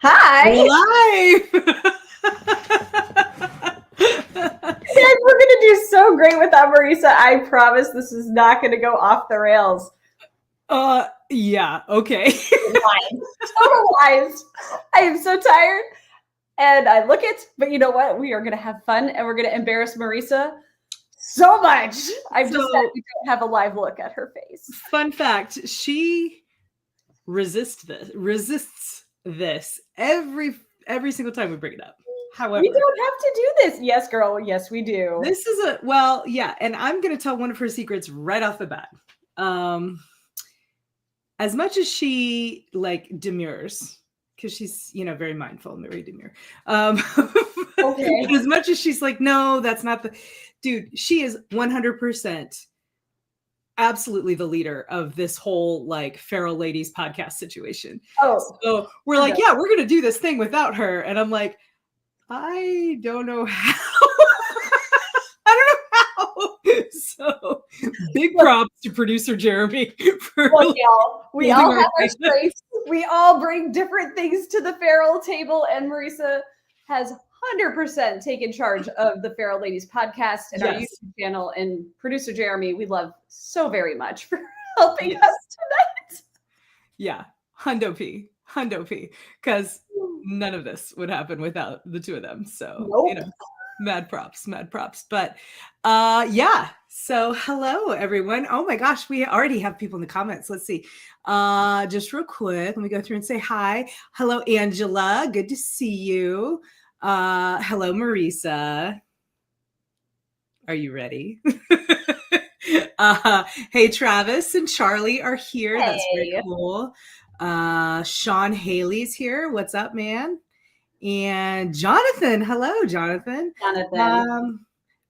Hi. Live. Guys, we're going to do so great without Marisa. I promise this is not going to go off the rails. Yeah, okay. Total lies. I am so tired and I look it, but you know what? We are going to have fun and we're going to embarrass Marisa so much. I'm just sad we don't have a live look at her face. Fun fact, she resists this every single time we bring it up. However, we don't have to do this. Yes, girl. Yes, we do. This is and I'm going to tell one of her secrets right off the bat. As much as she demurs, because she's, very mindful and very demure. Okay. As much as she's like, no, that's not the dude, she is 100% absolutely the leader of this whole feral ladies podcast situation. Oh, so we're like, yeah, we're gonna do this thing without her, and I'm like, I don't know how. So big props to producer Jeremy for y'all. We all have our strengths. We all bring different things to the feral table, and Marisa has 100% taken charge of the Feral Ladies podcast and our YouTube channel. And producer Jeremy, we love so very much for helping us tonight. Yeah, Hundo P, because none of this would happen without the two of them. So mad props. But so hello everyone. Oh my gosh, we already have people in the comments. Let's see. Just real quick, let me go through and say hi. Hello Angela, good to see you. Hello Marisa, are you ready? Hey, Travis and Charlie are here. Hey. That's very cool. Sean Haley's here. What's up, man? And Jonathan. Hello, Jonathan.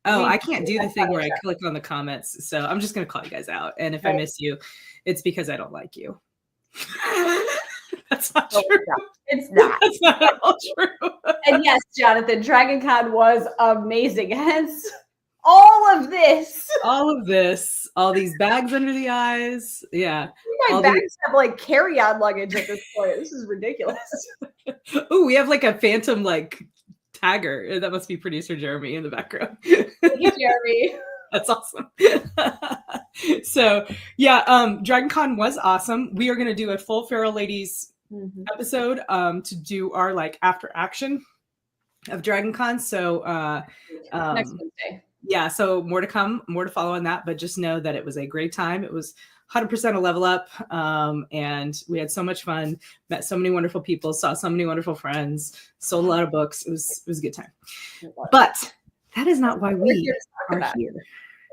I can't do the thing where I click on the comments, so I'm just going to call you guys out. And if I miss you, it's because I don't like you. That's not true. It's not. That's not at all true. And yes, Jonathan, DragonCon was amazing. Hence, all of this, all these bags under the eyes. Yeah. My bags have carry-on luggage at this point. This is ridiculous. Oh, we have a phantom tagger. That must be producer Jeremy in the background. Thank you, Jeremy. That's awesome. So DragonCon was awesome. We are going to do a full Feral Ladies episode to do our after action of DragonCon. So next Wednesday. Yeah, so more to come, more to follow on that, but just know that it was a great time. It was 100% a level up, and we had so much fun, met so many wonderful people, saw so many wonderful friends, sold a lot of books. It was a good time. But that is not why we are here.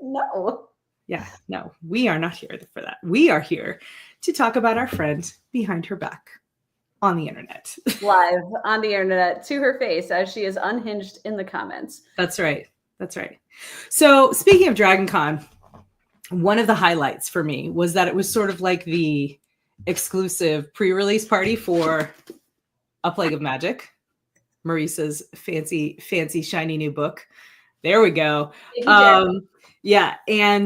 No. Yeah, no, we are not here for that. We are here to talk about our friend behind her back on the internet. Live on the internet to her face as she is unhinged in the comments. That's right. So speaking of DragonCon, one of the highlights for me was that it was sort of like the exclusive pre-release party for A Plague of Magic, Marisa's fancy shiny new book. There we go. And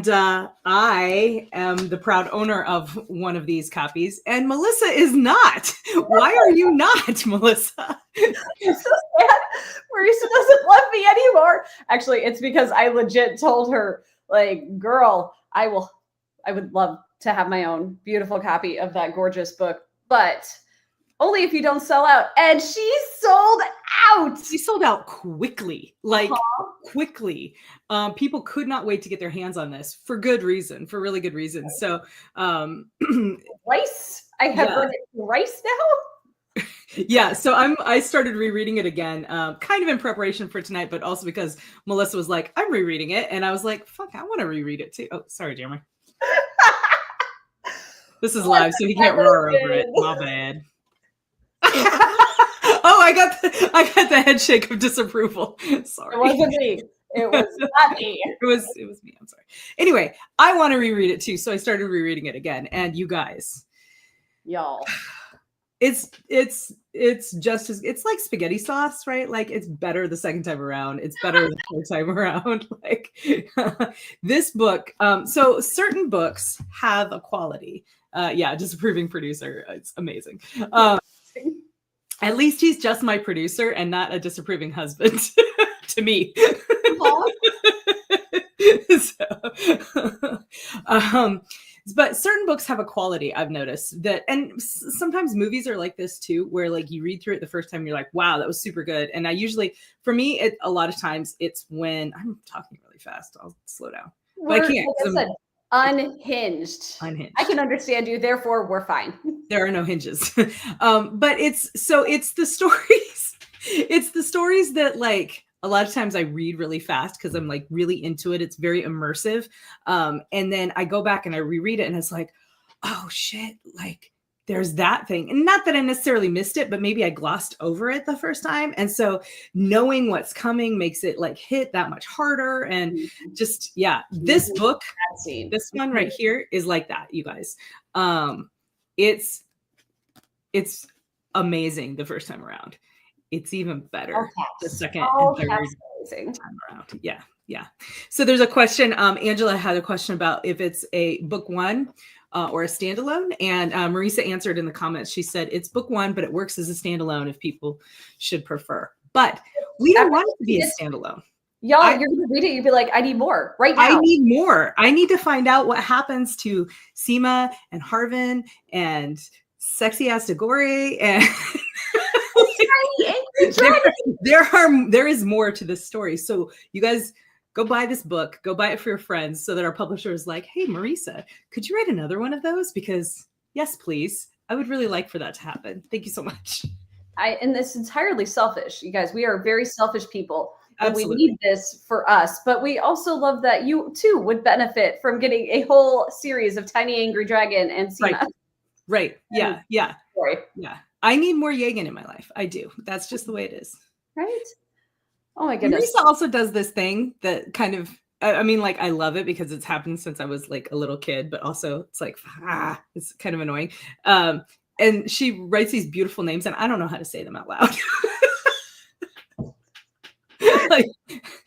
I am the proud owner of one of these copies, and Melissa is not. Why are you not, Melissa? I'm so sad. Marisa doesn't love me anymore. Actually, it's because I legit told her, girl, I would love to have my own beautiful copy of that gorgeous book, but only if you don't sell out. And she sold out. She sold out quickly, quickly. People could not wait to get their hands on this for good reason, for really good reason. So, rice. I have read it rice now. Yeah, so I started rereading it again, kind of in preparation for tonight, but also because Melissa was like, I'm rereading it, and I was like, fuck, I want to reread it too. Oh, sorry, Jeremy. This is live, so he can't roar over it. My bad. Oh, I got the head shake of disapproval. Sorry. It wasn't me. It was not me. It was me. I'm sorry. Anyway, I want to reread it too, so I started rereading it again. And you guys, y'all, it's just as, it's like spaghetti sauce, right? It's better the second time around. It's better the third time around. This book. So certain books have a quality. Disapproving producer. It's amazing. At least he's just my producer and not a disapproving husband to me. So, but certain books have a quality I've noticed that, and sometimes movies are like this too, where like you read through it the first time, you're like, wow, that was super good. And I usually, for me, a lot of times it's when I'm talking really fast. I'll slow down. But I can't. Like I said, unhinged. Unhinged. I can understand you, therefore we're fine. There are no hinges. But it's the stories. It's the stories that like a lot of times I read really fast because I'm like really into it. It's very immersive. And then I go back and I reread it and it's like, oh shit, like there's that thing. And not that I necessarily missed it, but maybe I glossed over it the first time. And so knowing what's coming makes it like hit that much harder. And just, yeah, this book, this one right here is like that, you guys. It's amazing the first time around. It's even better the second and third time around. Yeah, yeah. So there's a question. Angela had a question about if it's a book one or a standalone, and Marisa answered in the comments. She said it's book one, but it works as a standalone if people should prefer. But we don't want it to be a standalone. Y'all, you're gonna read it. You'd be like, I need more right now. I need more. I need to find out what happens to Seema and Harvin and sexy ass Dagore and. There is more to this story. So you guys go buy this book, go buy it for your friends so that our publisher is like, hey, Marisa, could you write another one of those? Because yes, please. I would really like for that to happen. Thank you so much. And this entirely selfish. You guys, we are very selfish people. And Absolutely. we need this for us, but we also love that you too would benefit from getting a whole series of Tiny Angry Dragon and Seema. Right. Yeah. Yeah. Story. Yeah. I need more Yagen in my life. I do. That's just the way it is. Right. Oh my goodness. Marisa also does this thing that kind of, I mean, like, I love it because it's happened since I was like a little kid, but also it's like, it's kind of annoying. And she writes these beautiful names and I don't know how to say them out loud. Like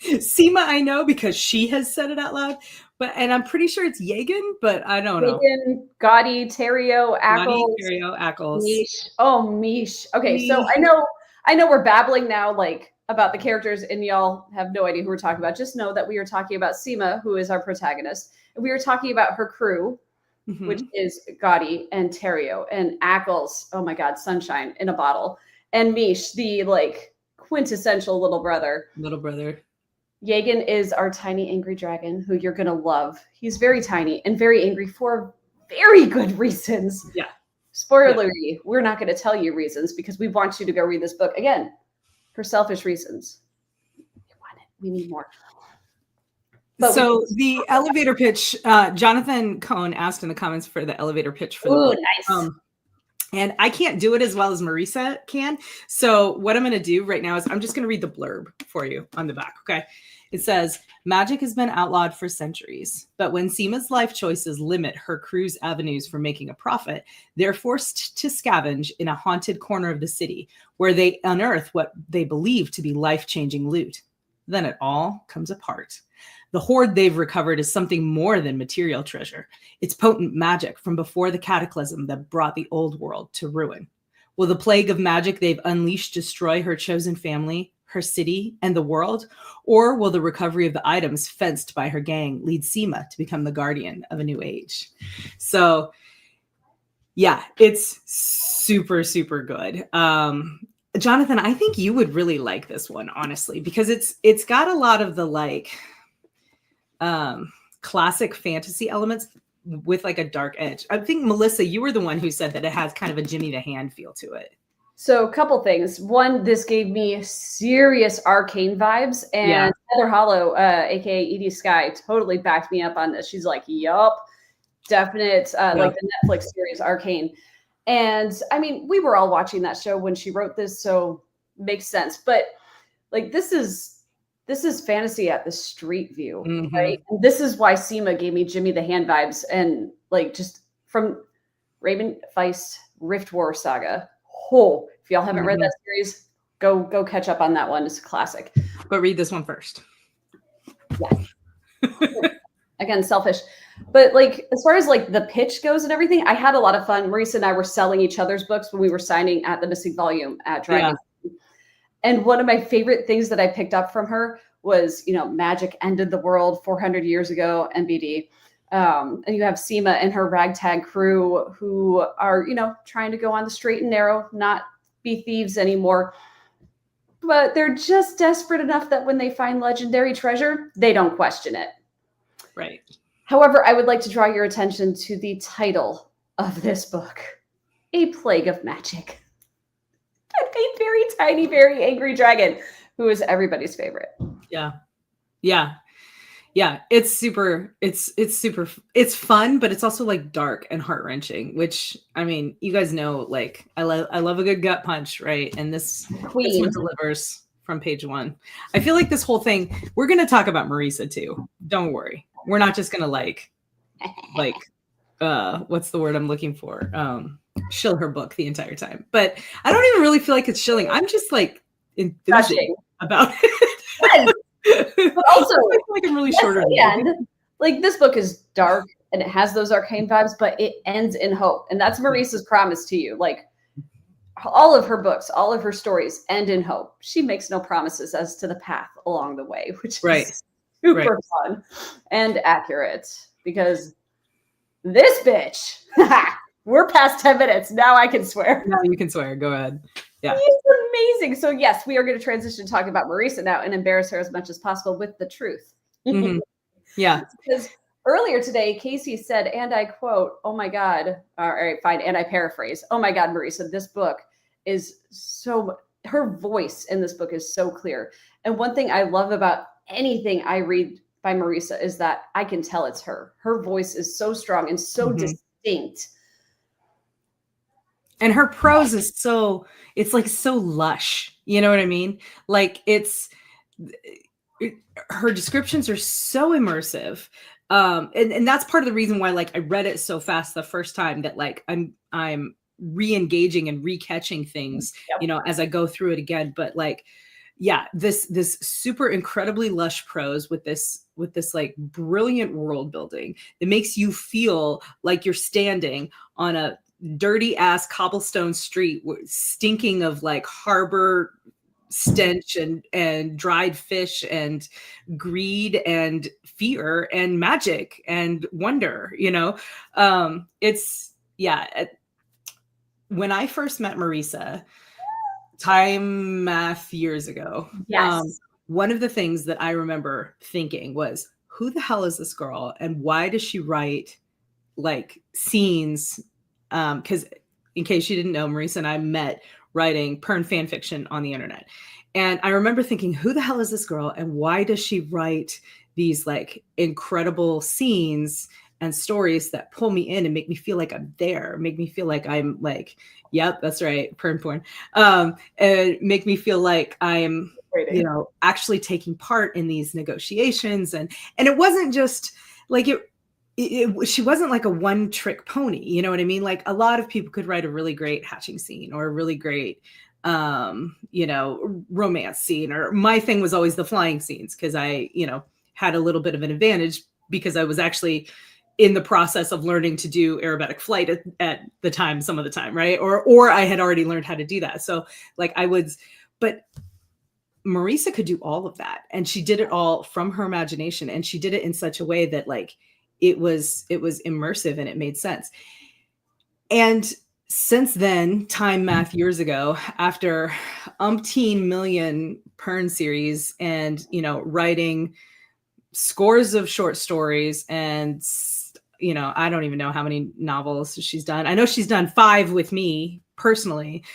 Seema, I know because she has said it out loud, and I'm pretty sure it's Yagen, but I don't know. Yagen, Gotti, Terrio, Ackles. Mish. Oh, Mish. Okay, Mish. So I know we're babbling now like about the characters and y'all have no idea who we're talking about. Just know that we are talking about Seema, who is our protagonist. And we are talking about her crew, which is Gotti and Terrio and Ackles. Oh my God, sunshine in a bottle. And Mish, the like quintessential little brother. Yagen is our tiny angry dragon who you're going to love. He's very tiny and very angry for very good reasons. Yeah. Spoiler, we're not going to tell you reasons because we want you to go read this book again for selfish reasons. We want it. We need more. But so the elevator pitch, Jonathan Cohn asked in the comments for the elevator pitch for the book. Nice. And I can't do it as well as Marisa can. So what I'm going to do right now is I'm just going to read the blurb for you on the back. Okay. It says, magic has been outlawed for centuries, but when Seema's life choices limit her crew's avenues for making a profit, they're forced to scavenge in a haunted corner of the city where they unearth what they believe to be life-changing loot. Then it all comes apart. The hoard they've recovered is something more than material treasure. It's potent magic from before the cataclysm that brought the old world to ruin. Will the plague of magic they've unleashed destroy her chosen family, her city, and the world? Or will the recovery of the items fenced by her gang lead Seema to become the guardian of a new age? So, yeah, it's super, super good. Jonathan, I think you would really like this one, honestly, because it's got a lot of the like classic fantasy elements with like a dark edge. I think Melissa, you were the one who said that it has kind of a Jimmy the Hand feel to it. So a couple things. One, this gave me serious Arcane vibes, and Heather Hollow, aka Edie Sky, totally backed me up on this. She's like, yup, definite, like the Netflix series Arcane. And I mean, we were all watching that show when she wrote this, so makes sense. But like this is fantasy at the street view, right? And this is why Seema gave me Jimmy the Hand vibes, and like just from Raven Feist Rift War Saga. Oh, if y'all haven't read that series, go catch up on that one. It's a classic. But read this one first. Yeah. Again, selfish. But like, as far as like the pitch goes and everything, I had a lot of fun. Marisa and I were selling each other's books when we were signing at the Missing Volume at Dragon. Yeah. And one of my favorite things that I picked up from her was, magic ended the world 400 years ago, MBD. And you have Seema and her ragtag crew who are, trying to go on the straight and narrow, not be thieves anymore. But they're just desperate enough that when they find legendary treasure, they don't question it. Right. However, I would like to draw your attention to the title of this book, A Plague of Magic. A very tiny, very angry dragon who is everybody's favorite. Yeah. Yeah. Yeah. It's fun, but it's also like dark and heart-wrenching, which, I mean, you guys know, like I love a good gut punch, right? And this one delivers from page 1. I feel like this whole thing, we're going to talk about Marisa too. Don't worry. We're not just going to like, what's the word I'm looking for? Shill her book the entire time. But I don't even really feel like it's shilling. I'm just like enthusiastic about it. But also, I feel like I'm really shorter. Like this book is dark and it has those arcane vibes, but it ends in hope. And that's Marisa's promise to you. Like all of her books, all of her stories end in hope. She makes no promises as to the path along the way, which is super fun and accurate, because this bitch, we're past 10 minutes. Now I can swear. Now you can swear. Go ahead. Yeah. He's amazing. So yes, we are going to transition to talking about Marisa now and embarrass her as much as possible with the truth. Mm-hmm. Yeah. Because earlier today, Kacey said, and I quote, "Oh my God," all right, fine. And I paraphrase, "Oh my God, Marisa, this book is her voice in this book is so clear." And one thing I love about anything I read by Marisa is that I can tell it's her. Her voice is so strong and so distinct. And her prose is it's like so lush. You know what I mean? Like her descriptions are so immersive. And that's part of the reason why, like, I read it so fast the first time that like I'm re-engaging and re-catching things, as I go through it again. But like, yeah, this super incredibly lush prose with this like brilliant world building that makes you feel like you're standing on a dirty ass cobblestone street stinking of like harbor stench and dried fish and greed and fear and magic and wonder. When I first met Marisa time math years ago, one of the things that I remember thinking was, who the hell is this girl and why does she write like scenes? Because in case you didn't know, Marisa and I met writing Pern fan fiction on the internet. And I remember thinking, who the hell is this girl? And why does she write these like incredible scenes and stories that pull me in and make me feel like I'm there, make me feel like I'm like, yep, that's right, Pern porn. And make me feel like I'm, actually taking part in these negotiations. And it wasn't just like she wasn't like a one trick pony. You know what I mean? Like a lot of people could write a really great hatching scene or a really great, romance scene, or my thing was always the flying scenes. Cause I, had a little bit of an advantage because I was actually in the process of learning to do aerobatic flight at the time, some of the time. Right. Or I had already learned how to do that. So like but Marisa could do all of that. And she did it all from her imagination. And she did it in such a way that like, it was immersive and it made sense. And since then, time math years ago, after umpteen million Pern series and, writing scores of short stories and, I don't even know how many novels she's done. I know she's done 5 with me personally.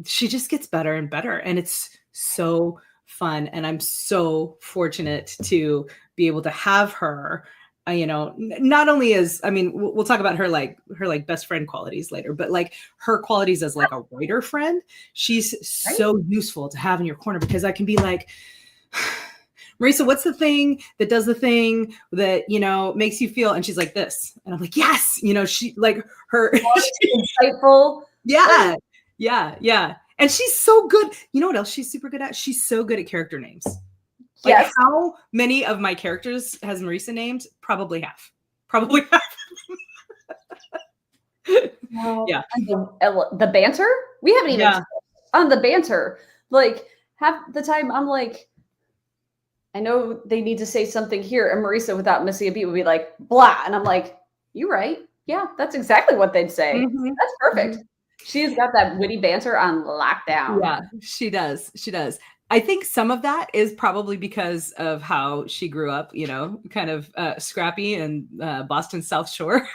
She just gets better and better. And it's so fun. And I'm so fortunate to be able to have her, not only as, I mean, we'll talk about her best friend qualities later, but like her qualities as like a writer friend, she's so useful to have in your corner, because I can be like, Marisa, what's the thing that does the thing that, makes you feel, and she's like this. And I'm like, yes, she like her insightful. Yeah. Yeah. And she's so good. You know what else she's super good at? She's so good at character names. Like, Yes. how many of my characters has Marisa named? Probably half. Probably half. Yeah. The banter? We haven't even on the banter. Like, half the time I'm like, I know they need to say something here. And Marisa, without missing a beat, would be like, blah. And I'm like, you right. Yeah, that's exactly what they'd say. Mhm. That's perfect. She's got that witty banter on lockdown. Yeah, she does. She does. I think some of that is probably because of how she grew up, you know, kind of scrappy and Boston South Shore.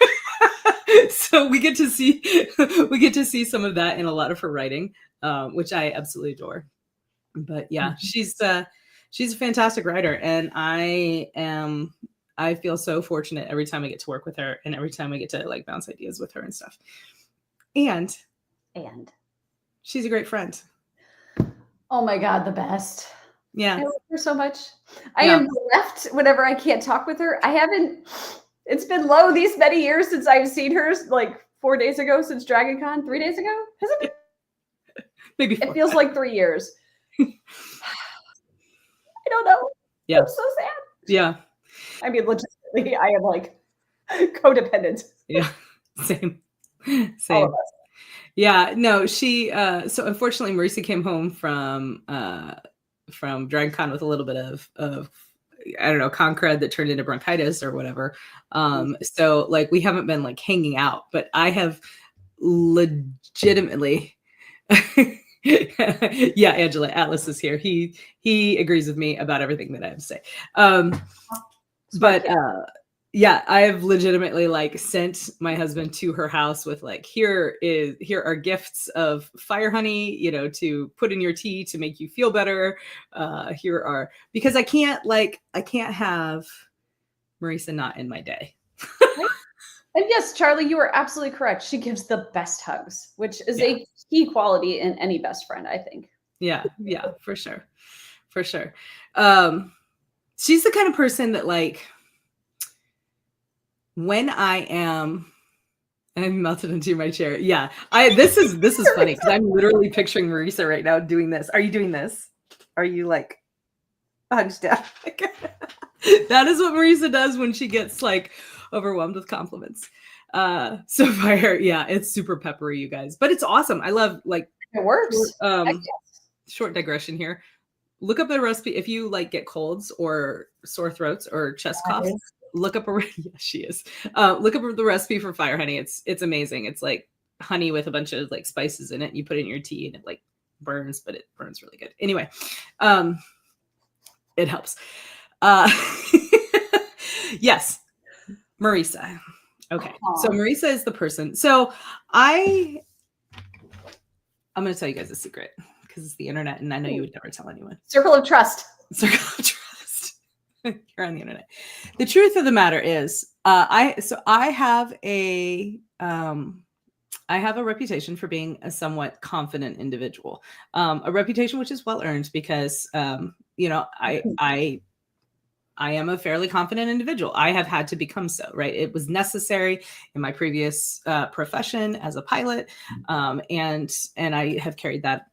So we get to see some of that in a lot of her writing, which I absolutely adore. But yeah, she's a fantastic writer, and I feel so fortunate every time I get to work with her, and every time I get to like bounce ideas with her and stuff. And she's a great friend. Oh my God, the best. Yeah. I love her so much. I am left whenever I can't talk with her. It's been low these many years since I've seen her, like 4 days ago since Dragon Con, 3 days ago. Has it been? Maybe 4. It feels like 3 years. I don't know. Yeah. I'm so sad. Yeah. I mean, legitimately, I am like codependent. Yeah. Same. All of us. Yeah. No, she, so unfortunately Marisa came home from Dragon Con with a little bit of I don't know, concred that turned into bronchitis or whatever. So like we haven't been like hanging out, but I have legitimately yeah, Angela, Atlas is here. He agrees with me about everything that I have to say. But yeah, I have legitimately like sent my husband to her house with like, here are gifts of fire honey, you know, to put in your tea to make you feel better. Because I can't have Marisa not in my day. And yes, Charlie, you are absolutely correct. She gives the best hugs, which is a key quality in any best friend, I think. Yeah, for sure. For sure. She's the kind of person that like, when I am, and I'm melted into my chair. Yeah, this is funny because I'm literally picturing Marisa right now doing this. Are you doing this? Are you like hunched down? That is what Marisa does when she gets like overwhelmed with compliments. So fire, yeah, it's super peppery, you guys, but it's awesome. I love like it works. Short digression here. Look up a recipe if you like get colds or sore throats or chest coughs. Look up she is. Look up the recipe for fire honey. It's amazing. It's like honey with a bunch of like spices in it. You put it in your tea and it like burns, but it burns really good. Anyway, it helps. Yes, Marisa. Okay, so Marisa is the person. So I'm going to tell you guys a secret because it's the internet, and I know you would never tell anyone. Circle of trust. Circle of trust. You're on the internet. The truth of the matter is, I have a reputation for being a somewhat confident individual. A reputation which is well earned because you know, I am a fairly confident individual. I have had to become so, right? It was necessary in my previous profession as a pilot, and I have carried that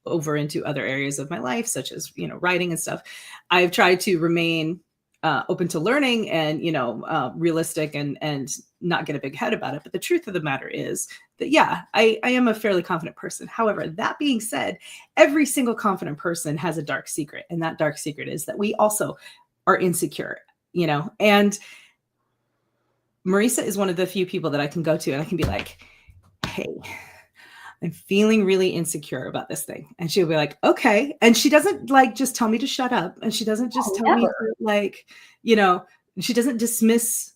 over into other areas of my life, such as, you know, writing and stuff. I've tried to remain open to learning and, you know, realistic and not get a big head about it. But the truth of the matter is that, yeah, I am a fairly confident person. However, that being said, every single confident person has a dark secret. And that dark secret is that we also are insecure, you know, and Marisa is one of the few people that I can go to and I can be like, hey, I'm feeling really insecure about this thing. And she'll be like, okay. And she doesn't like just tell me to shut up. And she doesn't just tell me to, like, you know, she doesn't dismiss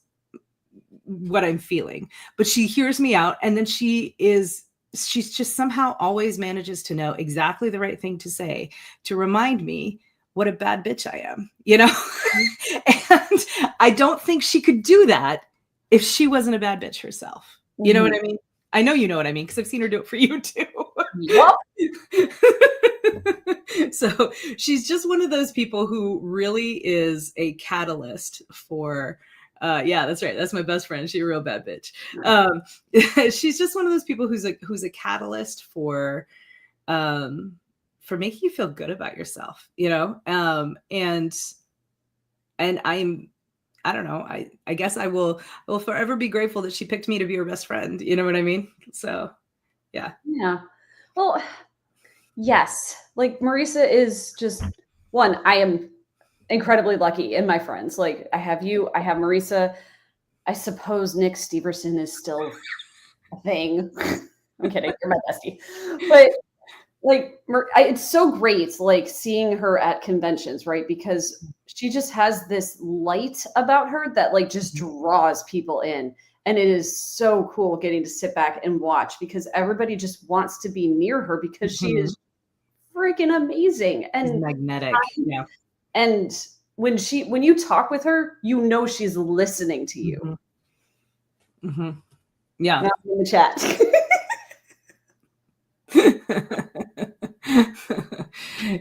what I'm feeling, but she hears me out. And then she's just somehow always manages to know exactly the right thing to say to remind me what a bad bitch I am, you know? And I don't think she could do that if she wasn't a bad bitch herself. You know what I mean? I know you know what I mean, because I've seen her do it for you too. Yep. So she's just one of those people who really is a catalyst for, yeah, that's right. That's my best friend. She's a real bad bitch. She's just one of those people who's a catalyst for for making you feel good about yourself, and I don't know, I guess I will forever be grateful that she picked me to be her best friend. You know what I mean? So yeah. Yeah. Well, yes. Like Marisa is just one, I am incredibly lucky in my friends. Like I have you, I have Marisa. I suppose Nick Steverson is still a thing. I'm kidding. You're my bestie. But like it's so great like seeing her at conventions, right? Because she just has this light about her that like just draws people in. And it is so cool getting to sit back and watch because everybody just wants to be near her because she is freaking amazing and magnetic. Yeah. And when you talk with her, you know she's listening to you. Yeah. Not in the chat.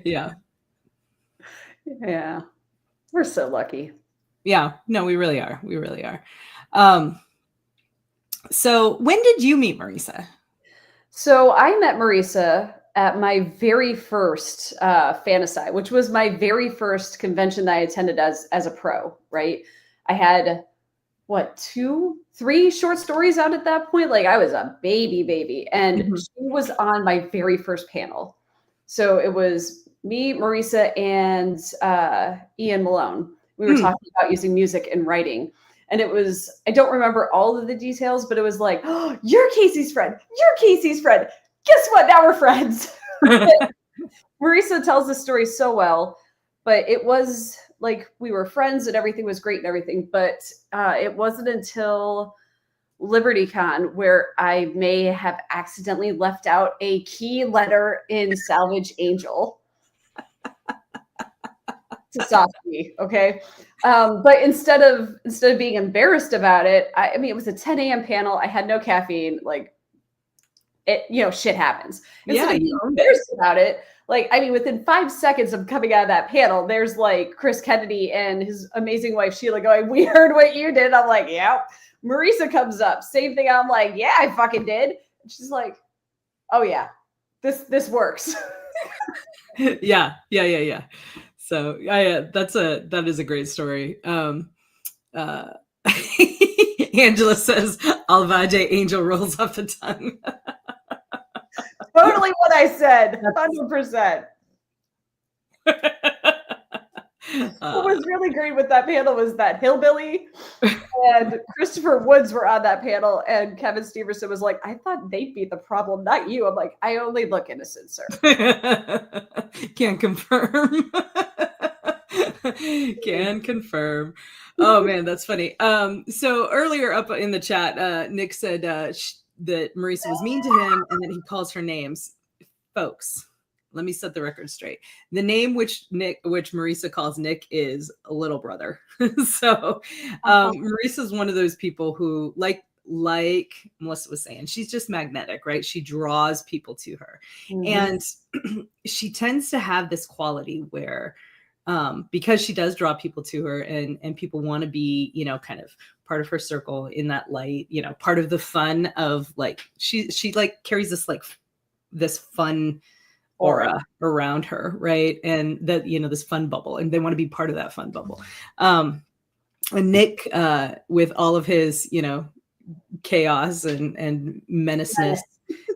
Yeah. Yeah. We're so lucky. Yeah. No, we really are. We really are. So when did you meet Marisa? So I met Marisa at my very first Fantasy, which was my very first convention that I attended as a pro, right? I had what, 3 short stories out at that point. Like I was a baby. And she was on my very first panel. So it was me, Marisa, and Ian Malone. We were talking about using music and writing. And it was, I don't remember all of the details, but it was like, oh, you're Kacey's friend. You're Kacey's friend. Guess what? Now we're friends. Marisa tells the story so well, but it was like we were friends and everything was great and everything. But it wasn't until LibertyCon where I may have accidentally left out a key letter in Salvage Angel to stop me. Okay. But instead of being embarrassed about it, I mean, it was a 10 a.m. panel. I had no caffeine. Like it, shit happens. Instead of being embarrassed about it, like, I mean, within 5 seconds of coming out of that panel, there's like Chris Kennedy and his amazing wife, Sheila, going, we heard what you did. I'm like, yeah. Marisa comes up. Same thing. I'm like, yeah, I fucking did. And she's like, oh yeah, this works. Yeah. So that is a great story. Angela says Alvade Angel rolls off the tongue. Totally what I said. 100%. What was really great with that panel was that Hillbilly and Christopher Woods were on that panel, and Kevin Steverson was like, I thought they'd be the problem, not you. I'm like, I only look innocent, sir. Can confirm. Can confirm. Oh man, that's funny. So earlier up in the chat, Nick said that Marisa was mean to him and that he calls her names. Folks, let me set the record straight. The name which Marisa calls Nick is a little brother. So Marisa is one of those people who like Melissa was saying, she's just magnetic, right? She draws people to her. And she tends to have this quality where because she does draw people to her and people want to be, kind of part of her circle in that light, part of the fun of like, she like carries this fun aura around her. Right. And that, this fun bubble, and they want to be part of that fun bubble. And Nick, with all of his, chaos and menaceness,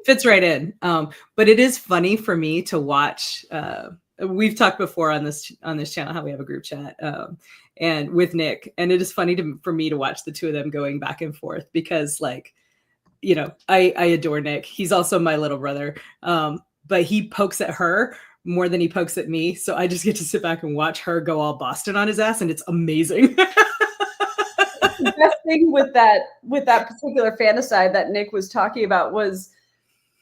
fits right in. But it is funny for me to watch, we've talked before on this channel how we have a group chat and with Nick, and it is funny for me to watch the two of them going back and forth because like, I adore Nick. He's also my little brother, but he pokes at her more than he pokes at me. So I just get to sit back and watch her go all Boston on his ass, and it's amazing. The best thing with that particular Fantasy that Nick was talking about was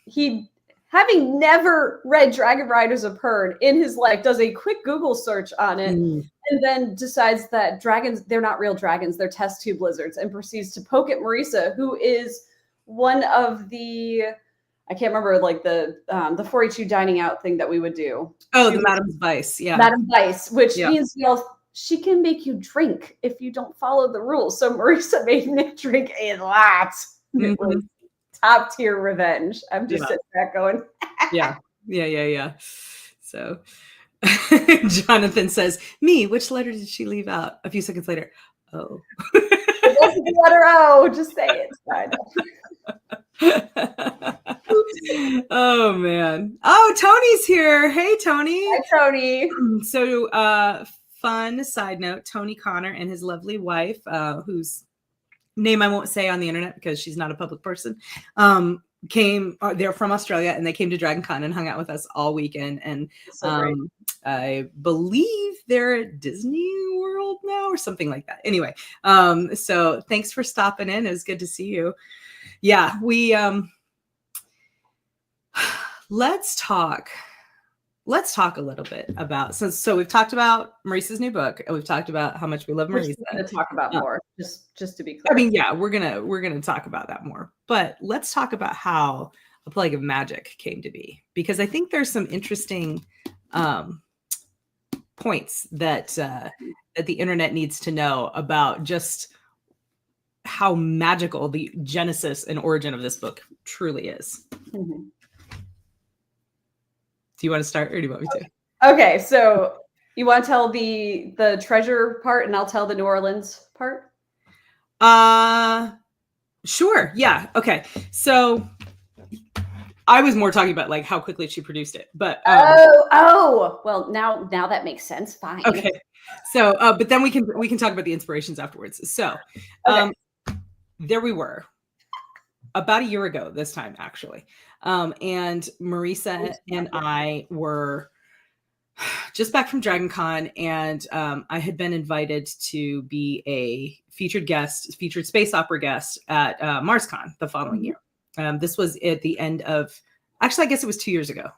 he, having never read Dragon Riders of Pern in his life, does a quick Google search on it and then decides that dragons, they're not real dragons, they're test tube lizards, and proceeds to poke at Marisa, who is one of the, I can't remember, like the 4-H dining out thing that we would do. Oh, the Madam's Vice. Yeah. Madam Vice, which means, she can make you drink if you don't follow the rules. So Marisa made Nick drink a lot. It was top tier revenge. I'm just sitting back going. Yeah. So Jonathan says, me, which letter did she leave out? A few seconds later. Oh. It wasn't the letter O. Just say it. Oh man. Oh, Tony's here. Hey, Tony. Hi, Tony. So fun side note, Tony Connor and his lovely wife, whose name I won't say on the internet because she's not a public person, they're from Australia, and they came to Dragon Con and hung out with us all weekend. And I believe they're at Disney World now or something like that. Anyway, so thanks for stopping in. It was good to see you. Yeah, we let's talk a little bit about, so we've talked about Marisa's new book, and we've talked about how much we love Marisa. We're going to talk about more, just to be clear. I mean, yeah, we're gonna talk about that more, but let's talk about how A Plague of Magic came to be, because I think there's some interesting points that the internet needs to know about just how magical the genesis and origin of this book truly is. Mm-hmm. Do you want to start, or do you want me to? Okay, so you want to tell the treasure part, and I'll tell the New Orleans part? Sure. Yeah. Okay. So I was more talking about like how quickly she produced it, but well, now that makes sense. Fine. Okay. So, but then we can talk about the inspirations afterwards. So, there we were about a year ago this time, actually. And Marisa and I were just back from Dragon Con, and I had been invited to be a featured space opera guest at MarsCon the following year. This was at the end of, actually, I guess it was 2 years ago.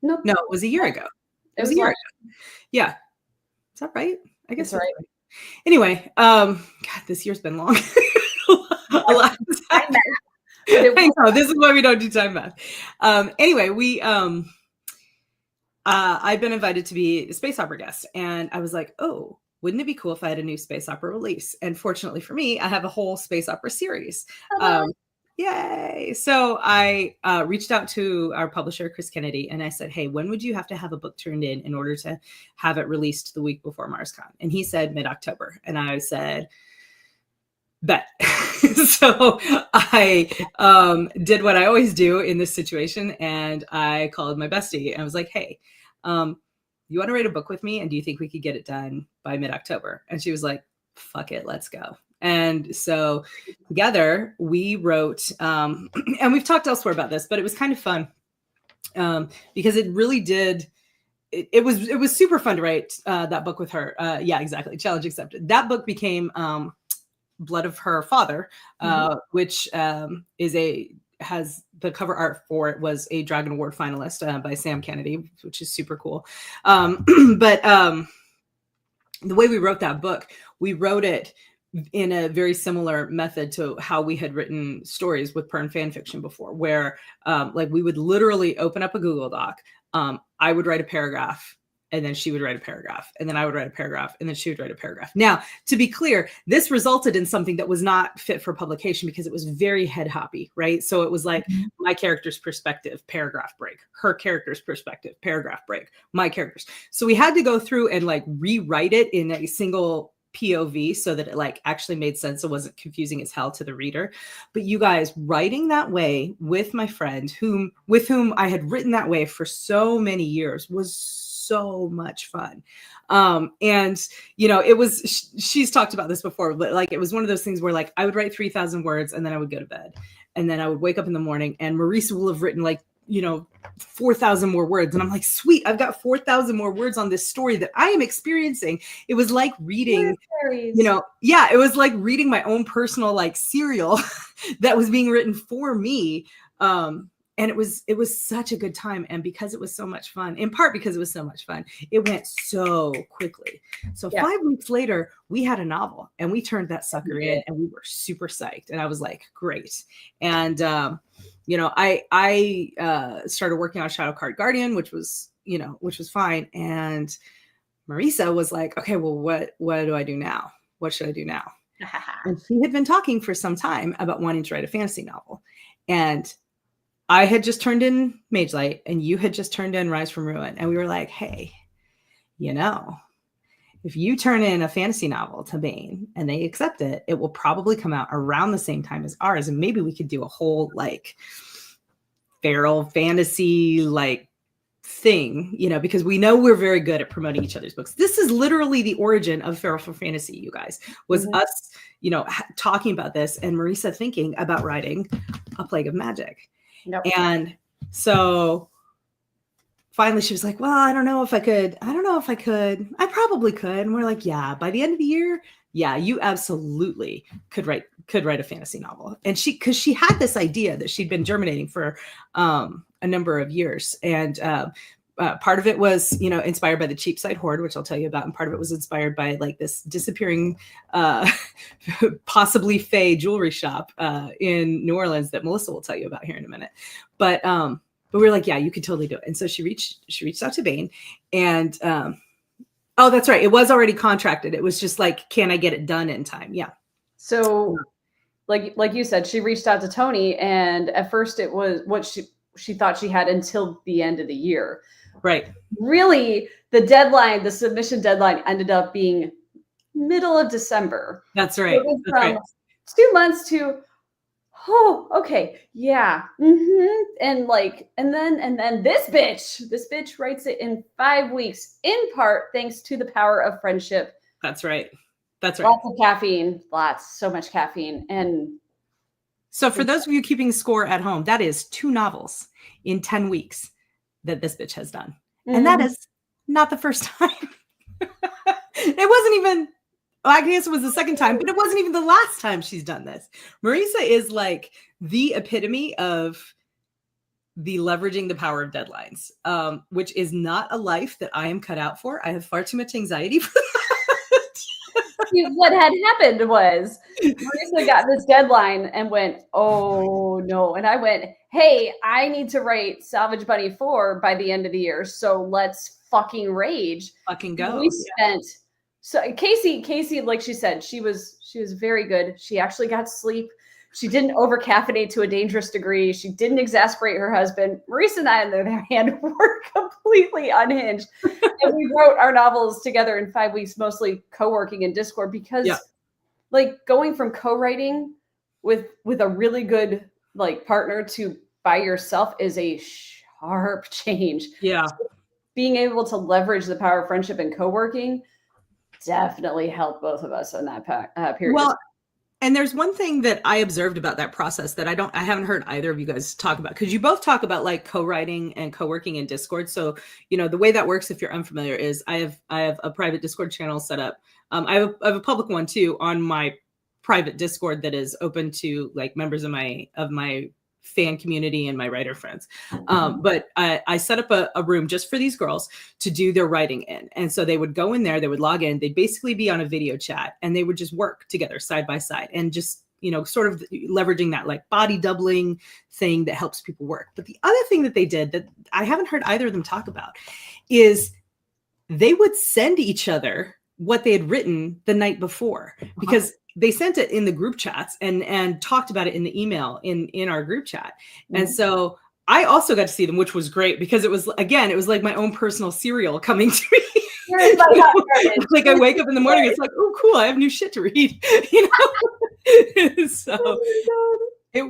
No, it was a year ago. It was a year ago. Yeah. Is that right? I guess that's right. Anyway, God, this year's been long. A lot of time. I know, this is why we don't do time math. Anyway, I've been invited to be a space opera guest, and I was like, oh, wouldn't it be cool if I had a new space opera release? And fortunately for me, I have a whole space opera series. Yay! So I reached out to our publisher, Chris Kennedy, and I said, hey, when would you have to have a book turned in order to have it released the week before MarsCon? And he said mid-October. And I said, bet. So I did what I always do in this situation, and I called my bestie, and I was like, hey, you want to write a book with me? And do you think we could get it done by mid-October? And she was like, fuck it, let's go. And so together we wrote, and we've talked elsewhere about this, but it was kind of fun because it really did. It was super fun to write that book with her. Yeah, exactly. Challenge accepted. That book became Blood of Her Father, which has the cover art for it was a Dragon Award finalist by Sam Kennedy, which is super cool. But the way we wrote that book, we wrote it in a very similar method to how we had written stories with Pern fan fiction before, where like we would literally open up a Google Doc. I would write a paragraph, and then she would write a paragraph, and then I would write a paragraph, and then she would write a paragraph. Now, to be clear, this resulted in something that was not fit for publication because it was very head hoppy, right? So it was like my character's perspective, paragraph break, her character's perspective, paragraph break, my character's. So we had to go through and like rewrite it in a single POV so that it like actually made sense. It wasn't confusing as hell to the reader. But you guys, writing that way with my friend with whom I had written that way for so many years was so much fun. And you know, it was, she's talked about this before, but like, it was one of those things where like, I would write 3,000 words and then I would go to bed, and then I would wake up in the morning and Marisa will have written like, you know, 4,000 more words. And I'm like, sweet, I've got 4,000 more words on this story that I am experiencing. It was like reading, you know, yeah, it was like reading my own personal like serial that was being written for me. And it was such a good time. And because it was so much fun, in part because it was so much fun, it went so quickly. So 5 weeks later, we had a novel and we turned that sucker in, and we were super psyched. And I was like, great. And, you know, I started working on Shadow Card Guardian, which was fine. And Marisa was like, okay, well, what do I do now? What should I do now? And she had been talking for some time about wanting to write a fantasy novel. And I had just turned in Mage Light and you had just turned in Rise from Ruin. And we were like, hey, if you turn in a fantasy novel to Baen and they accept it, it will probably come out around the same time as ours. And maybe we could do a whole like feral fantasy like thing, because we know we're very good at promoting each other's books. This is literally the origin of Feral for Fantasy, you guys, was us, talking about this and Marisa thinking about writing A Plague of Magic. Yep. And so finally she was like, well, I don't know if I could. I probably could. And we're like, yeah, by the end of the year, yeah, you absolutely could write a fantasy novel. And because she had this idea that she'd been germinating for a number of years. And part of it was, inspired by the Cheapside Hoard, which I'll tell you about. And part of it was inspired by like this disappearing, possibly fey jewelry shop in New Orleans that Melissa will tell you about here in a minute. But we were like, yeah, you could totally do it. And so she reached out to Baen and, oh, that's right. It was already contracted. It was just like, can I get it done in time? Yeah. So like you said, she reached out to Tony and at first it was what she thought she had until the end of the year. Right. Really, the submission deadline ended up being middle of December. That's right. So it was from 2 months to, oh, okay. Yeah. And then this bitch writes it in 5 weeks, in part thanks to the power of friendship. That's right. Lots of caffeine, so much caffeine. And so for those of you keeping score at home, that is 2 novels in 10 weeks that this bitch has done. And that is not the first time. It wasn't even, well, I guess it was the second time, but it wasn't even the last time she's done this. Marisa is like the epitome of the leveraging the power of deadlines, which is not a life that I am cut out for. I have far too much anxiety for that. What had happened was Marisa got this deadline and went, oh no. And I went, hey, I need to write Salvage Bunny 4 by the end of the year. So let's fucking rage. Fucking go. We spent so Kacey, like she said, she was very good. She actually got sleep. She didn't over-caffeinate to a dangerous degree. She didn't exasperate her husband. Marisa and I, on the other hand, were completely unhinged. And we wrote our novels together in 5 weeks, mostly co-working in Discord, because like going from co-writing with a really good like partner to by yourself is a sharp change. Yeah. So being able to leverage the power of friendship and co-working definitely helped both of us in that period. Well, and there's one thing that I observed about that process that I haven't heard either of you guys talk about, because you both talk about like co-writing and co-working in Discord. So, the way that works, if you're unfamiliar, is I have a private Discord channel set up. I have a public one too on my private Discord that is open to like members of my fan community and my writer friends. But I set up a room just for these girls to do their writing in. And so they would go in there, they would log in, they'd basically be on a video chat and they would just work together side by side and just, sort of leveraging that like body doubling thing that helps people work. But the other thing that they did that I haven't heard either of them talk about is they would send each other what they had written the night before, because they sent it in the group chats and talked about it in the email in our group chat. And so I also got to see them, which was great because it was like my own personal serial coming to me. Like I wake up in the morning, it's like, oh, cool, I have new shit to read, So it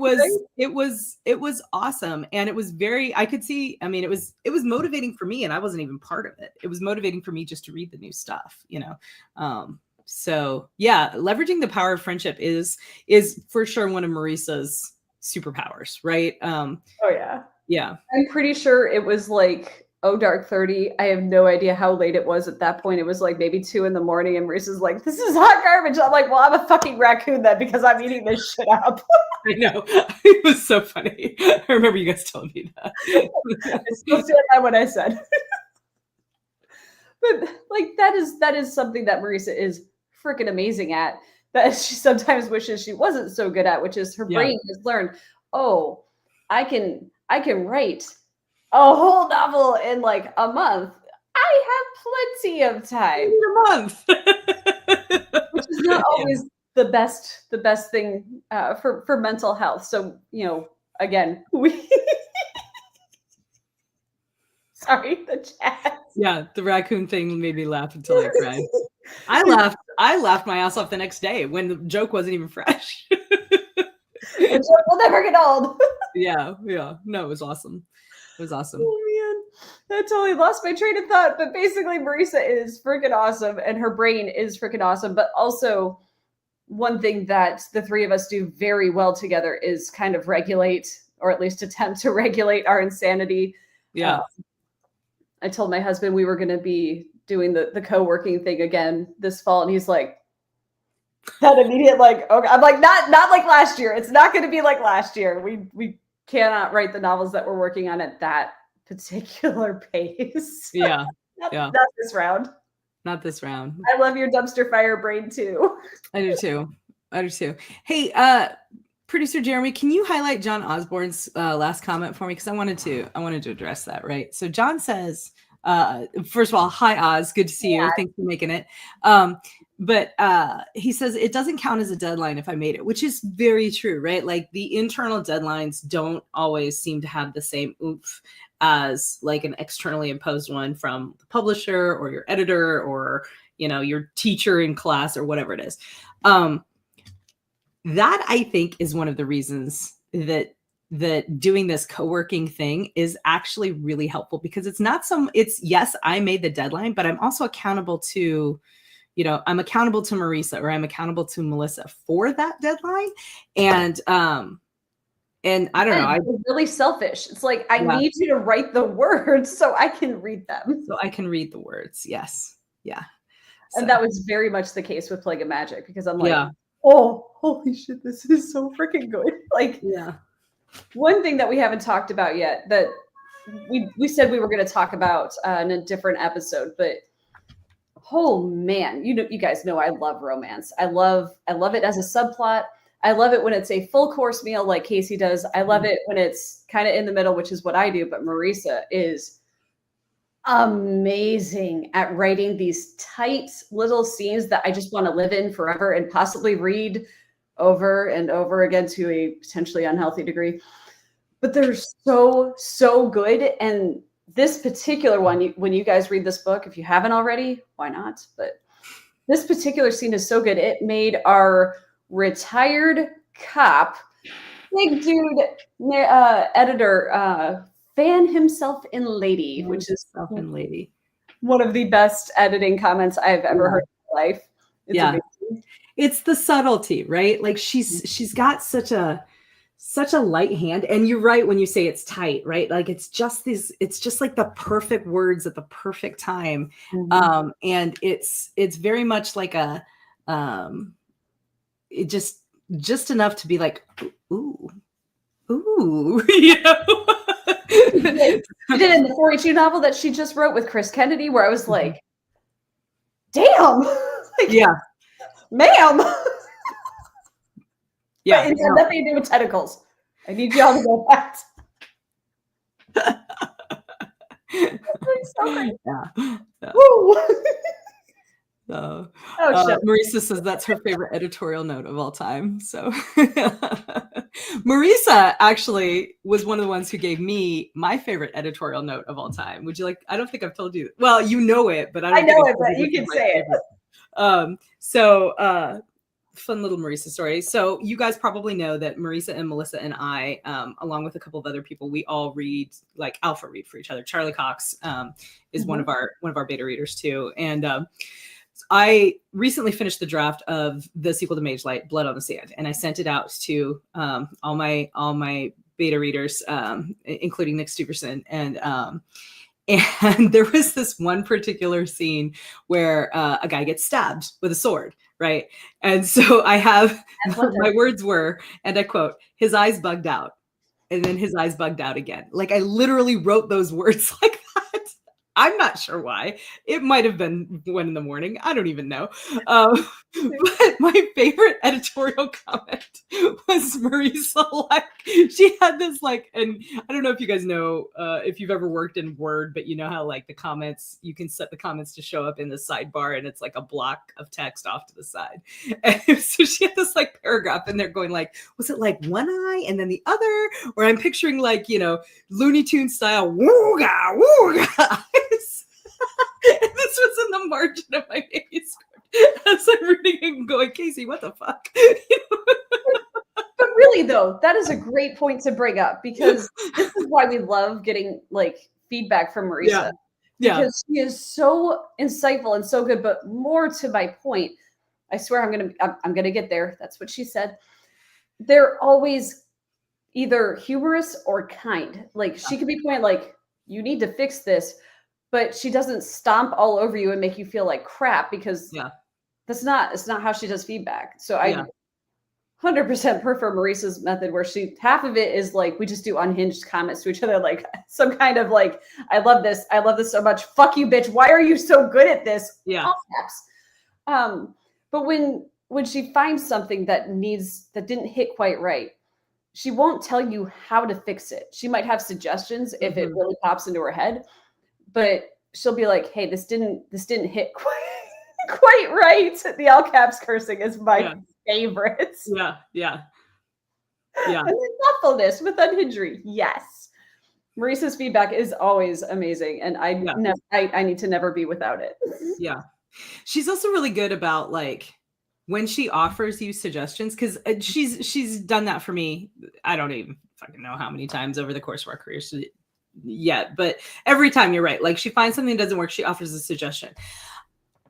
was awesome. And it was very, I could see, I mean, it was motivating for me and I wasn't even part of it. It was motivating for me just to read the new stuff, So yeah, leveraging the power of friendship is for sure one of Marisa's superpowers, right? Oh yeah. Yeah. I'm pretty sure it was like, dark 30. I have no idea how late it was at that point. It was like maybe 2 a.m. and Marisa's like, this is hot garbage. I'm like, well, I'm a fucking raccoon then because I'm eating this shit up. I know. It was so funny. I remember you guys telling me that. I still stand by what I said. But like that is something that Marisa is freaking amazing at, that she sometimes wishes she wasn't so good at, which is her brain has learned, oh, I can write a whole novel in like a month. I have plenty of time. A month. Which is not always the best thing for mental health. So, again, we Sorry, the chat. Yeah, the raccoon thing made me laugh until I cried. I laughed my ass off the next day when the joke wasn't even fresh. The joke will never get old. Yeah. No, it was awesome. It was awesome. Oh man, I totally lost my train of thought. But basically, Marisa is freaking awesome, and her brain is freaking awesome. But also, one thing that the three of us do very well together is kind of regulate, or at least attempt to regulate, our insanity. Yeah. I told my husband we were going to be doing the co-working thing again this fall, and he's like, that immediate like, okay. I'm like, not like last year. It's not going to be like last year. We cannot write the novels that we're working on at that particular pace. Yeah. Not this round. Not this round. I love your dumpster fire brain too. I do too. Hey, producer Jeremy, can you highlight John Osborne's last comment for me? Because I wanted to address that, right? So John says, first of all, hi Oz, good to see you. Thanks for making it. But he says it doesn't count as a deadline if I made it, which is very true, right? Like the internal deadlines don't always seem to have the same oomph as like an externally imposed one from the publisher or your editor or, you know, your teacher in class or whatever it is. That I think is one of the reasons that doing this co-working thing is actually really helpful, because it's yes, I made the deadline, but I'm also accountable to, you know, I'm accountable to Marisa, or I'm accountable to Melissa for that deadline. And I don't know. It's really selfish. It's like, I need you to write the words so I can read them. So I can read the words. Yes. Yeah. So. And that was very much the case with Plague of Magic, because I'm like, oh, holy shit, this is so freaking good. Like, one thing that we haven't talked about yet that we said we were going to talk about in a different episode, but oh man, you guys know I love romance. I love it as a subplot. I love it when it's a full course meal like Kacey does. I love it when it's kind of in the middle, which is what I do. But Marisa is amazing at writing these tight little scenes that I just want to live in forever and possibly read over and over again to a potentially unhealthy degree. But they're so good. And this particular one, when you guys read this book, if you haven't already, why not? But this particular scene is so good. It made our retired cop, big dude, editor, fan himself in lady, which is one of the best editing comments I've ever heard in my life. It's amazing. It's the subtlety, right? Like she's got such a light hand, and you're right when you say it's tight, right? Like it's just like the perfect words at the perfect time. And it's very much like a it just enough to be like, ooh, you know. She did in the 4-H novel that she just wrote with Chris Kennedy, where I was like, damn, like, ma'am. Yeah, it had nothing to do with tentacles. I need y'all to go back. Woo. Marisa says that's her favorite editorial note of all time. So Marisa actually was one of the ones who gave me my favorite editorial note of all time. Would you like? I don't think I've told you. Well, you know it, but I know it, but you can say it. Fun little Marisa story. So you guys probably know that Marisa and Melissa and I, along with a couple of other people, we all read, like alpha read for each other. Charlie Cox is one of our beta readers too. And I recently finished the draft of the sequel to Mage Light, Blood on the Sand, and I sent it out to all my beta readers, including Nick Steverson. And there was this one particular scene where a guy gets stabbed with a sword, right? And so I have, my words were, and I quote, his eyes bugged out. And then his eyes bugged out again. Like I literally wrote those words like that. I'm not sure why. It might have been 1 a.m. I don't even know. But my favorite editorial comment was Marisa. Like, she had this like, and I don't know if you guys know if you've ever worked in Word, but you know how like the comments, you can set the comments to show up in the sidebar, and it's like a block of text off to the side. And so she had this like paragraph in there going like, was it like one eye and then the other? Or I'm picturing like, you know, Looney Tunes style, wooga, wooga. And this was in the margin of my manuscript as I'm reading and going, Kacey, what the fuck? But really, though, that is a great point to bring up, because this is why we love getting like feedback from Marisa. Yeah. Because she is so insightful and so good. But more to my point, I swear I'm gonna get there. That's what she said. They're always either humorous or kind. Like, she could be pointing like, you need to fix this, but she doesn't stomp all over you and make you feel like crap, because it's not how she does feedback. So I 100% prefer Marisa's method, where half of it is like, we just do unhinged comments to each other, like some kind of like, I love this so much, fuck you, bitch, why are you so good at this? All caps. But when she finds something that didn't hit quite right, she won't tell you how to fix it. She might have suggestions if it really pops into her head, but she'll be like, hey, this didn't hit quite right. The all caps cursing is my favorite. Yeah. And then thoughtfulness with unhindery. Yes. Marisa's feedback is always amazing, and I need to never be without it. Yeah. She's also really good about like when she offers you suggestions, because she's done that for me. I don't even fucking know how many times over the course of our careers yet, but every time, you're right. Like, she finds something that doesn't work, she offers a suggestion.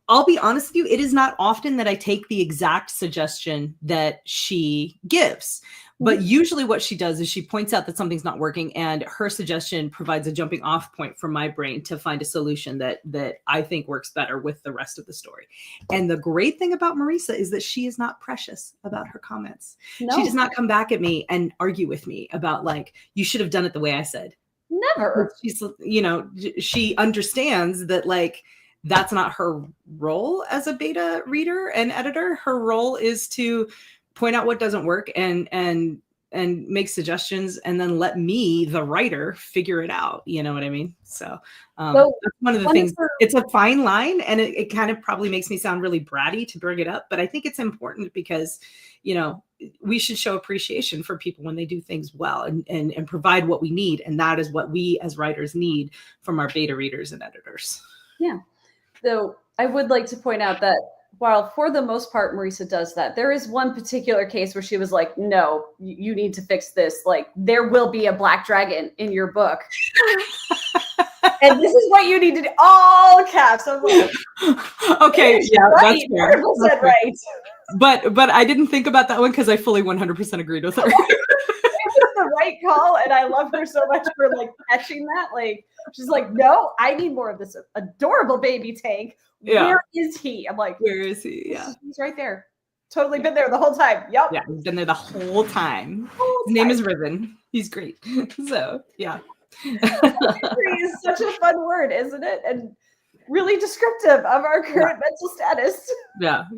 I'll be honest with you, it is not often that I take the exact suggestion that she gives. But usually what she does is she points out that something's not working, and her suggestion provides a jumping off point for my brain to find a solution that I think works better with the rest of the story. And the great thing about Marisa is that she is not precious about her comments. No. She does not come back at me and argue with me about like, you should have done it the way I said. Never. She's, you know, she understands that like, that's not her role as a beta reader and editor. Her role is to point out what doesn't work and make suggestions, and then let me, the writer, figure it out. You know what I mean? So that's one of the things. It's a fine line, and it kind of probably makes me sound really bratty to bring it up, but I think it's important because, you know, we should show appreciation for people when they do things well and provide what we need. And that is what we as writers need from our beta readers and editors. Yeah. So I would like to point out that while for the most part Marisa does that, there is one particular case where she was like, no, you need to fix this. Like, there will be a black dragon in your book. And this is what you need to do. All caps. I'm like, okay, yeah, right. That's fair. That's fair. Right. But I didn't think about that one because I fully 100% agreed with her. It was the right call, and I love her so much for like catching that. Like, she's like, no, I need more of this adorable baby tank. Yeah. Where is he? I'm like, where is he? Yeah, he's right there. Totally been there the whole time. Yep. Yeah, he's been there the whole time. His name is Riven. He's great. So yeah. Is such a fun word, isn't it? And really descriptive of our current mental status. Yeah.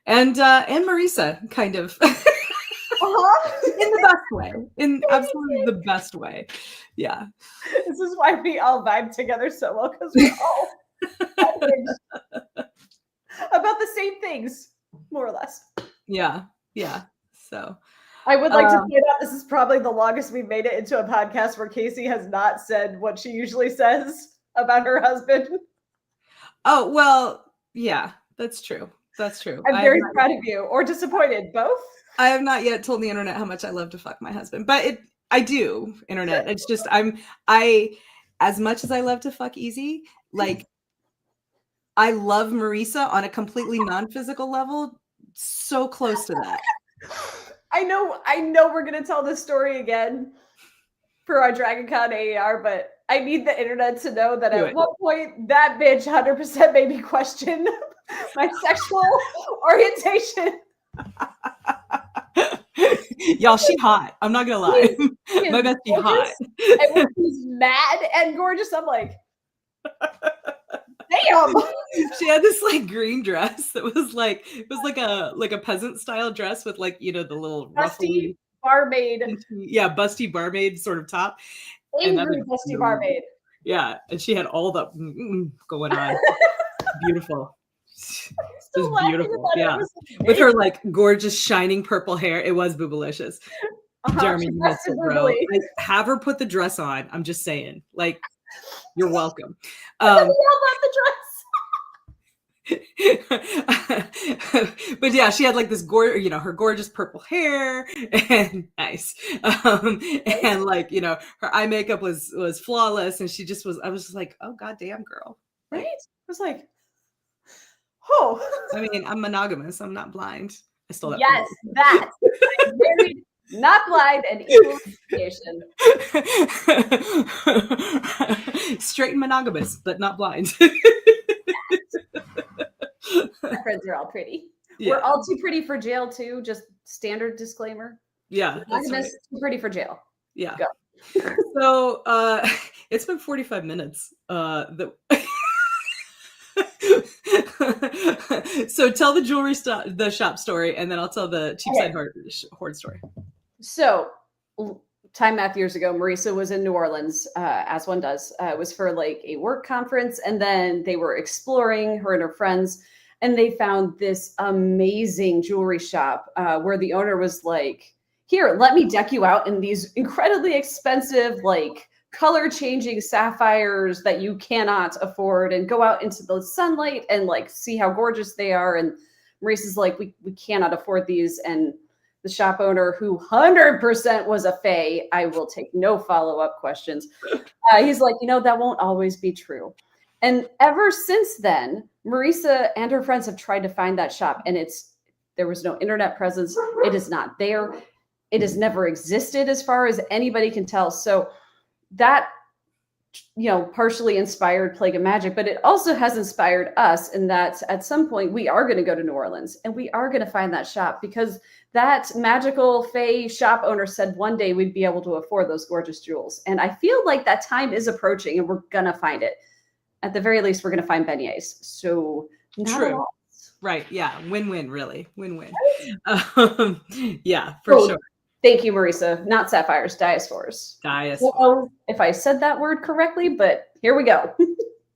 And Marisa, kind of. In the best way. In absolutely the best way. Yeah. This is why we all vibe together so well, because we're all about the same things, more or less. Yeah. So I would like to point out this is probably the longest we've made it into a podcast where Kacey has not said what she usually says about her husband. Oh, well, yeah, that's true. I'm very proud of you, or disappointed, both. I have not yet told the internet how much I love to fuck my husband, but I do, internet. It's just as much as I love to fuck easy, like, I love Marisa on a completely non-physical level, so close to that. I know we're gonna tell this story again for our DragonCon AAR, but I need the internet to know that at one point that bitch 100% made me question my sexual orientation. Y'all, she hot. I'm not gonna lie. My bestie hot. And when she's mad and gorgeous, I'm like, Damn. She had this like green dress that was like, it was like a peasant style dress with like, you know, the little Busty ruffly, barmaid. yeah, busty barmaid sort of top. And that Angry was, busty barmaid. yeah, and she had all the going on. Beautiful. It was beautiful. Yeah. With her like gorgeous shining purple hair. It was boobalicious. Jeremy, you missed it, bro. Like, have her put the dress on. I'm just saying. Like, you're welcome. We all bought the dress. But yeah, she had like this you know, her gorgeous purple hair and nice. And like, you know, her eye makeup was flawless, and she just was, I was just like, oh god damn, girl. Right? I was like, oh. I mean, I'm monogamous. I'm not blind. I stole that. Yes, that. I'm married, not blind, and equal education. Straight and monogamous, but not blind. My friends are all pretty. Yeah. We're all too pretty for jail too. Just standard disclaimer. Yeah, that's right. Too pretty for jail. Yeah. Go. So it's been 45 minutes. So tell the jewelry the shop story, and then I'll tell the Cheapside hoard story. So time math years ago, Marisa was in New Orleans, as one does. It was for like a work conference, and then they were exploring, her and her friends, and they found this amazing jewelry shop where the owner was like, here, let me deck you out in these incredibly expensive, like color changing sapphires that you cannot afford, and go out into the sunlight and like see how gorgeous they are. And Marisa's like, we cannot afford these. And the shop owner, who 100% was a fae, I will take no follow-up questions. He's like, you know, that won't always be true. And ever since then, Marisa and her friends have tried to find that shop, and there was no internet presence. It is not there. It has never existed as far as anybody can tell. So that, you know, partially inspired Plague of Magic, but it also has inspired us in that at some point we are going to go to New Orleans and we are going to find that shop, because that magical fae shop owner said one day we'd be able to afford those gorgeous jewels. And I feel like that time is approaching, and we're going to find it. At the very least, we're going to find beignets. So true. Right. Yeah. Win-win, really. Win-win. Yeah, for sure. Thank you, Marisa. Not sapphires, diaspores. Well, if I said that word correctly, but here we go.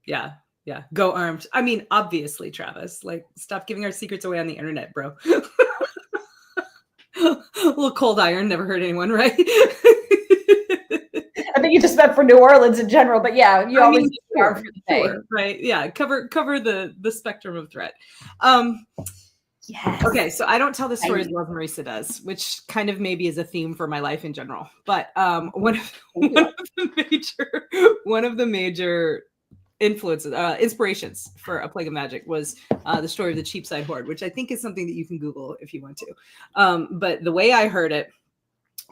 Yeah. Yeah. Go armed. I mean, obviously, Travis, like, stop giving our secrets away on the internet, bro. A little cold iron never hurt anyone, right? I think you just meant for New Orleans in general, but yeah, you always sure, for the sure, right? Yeah, cover the spectrum of threat. Yes. Okay, so I don't tell the story as well as Marisa does, which kind of maybe is a theme for my life in general. But one of the major influences, inspirations for A Plague of Magic was the story of the Cheapside Hoard, which I think is something that you can Google if you want to. But the way I heard it,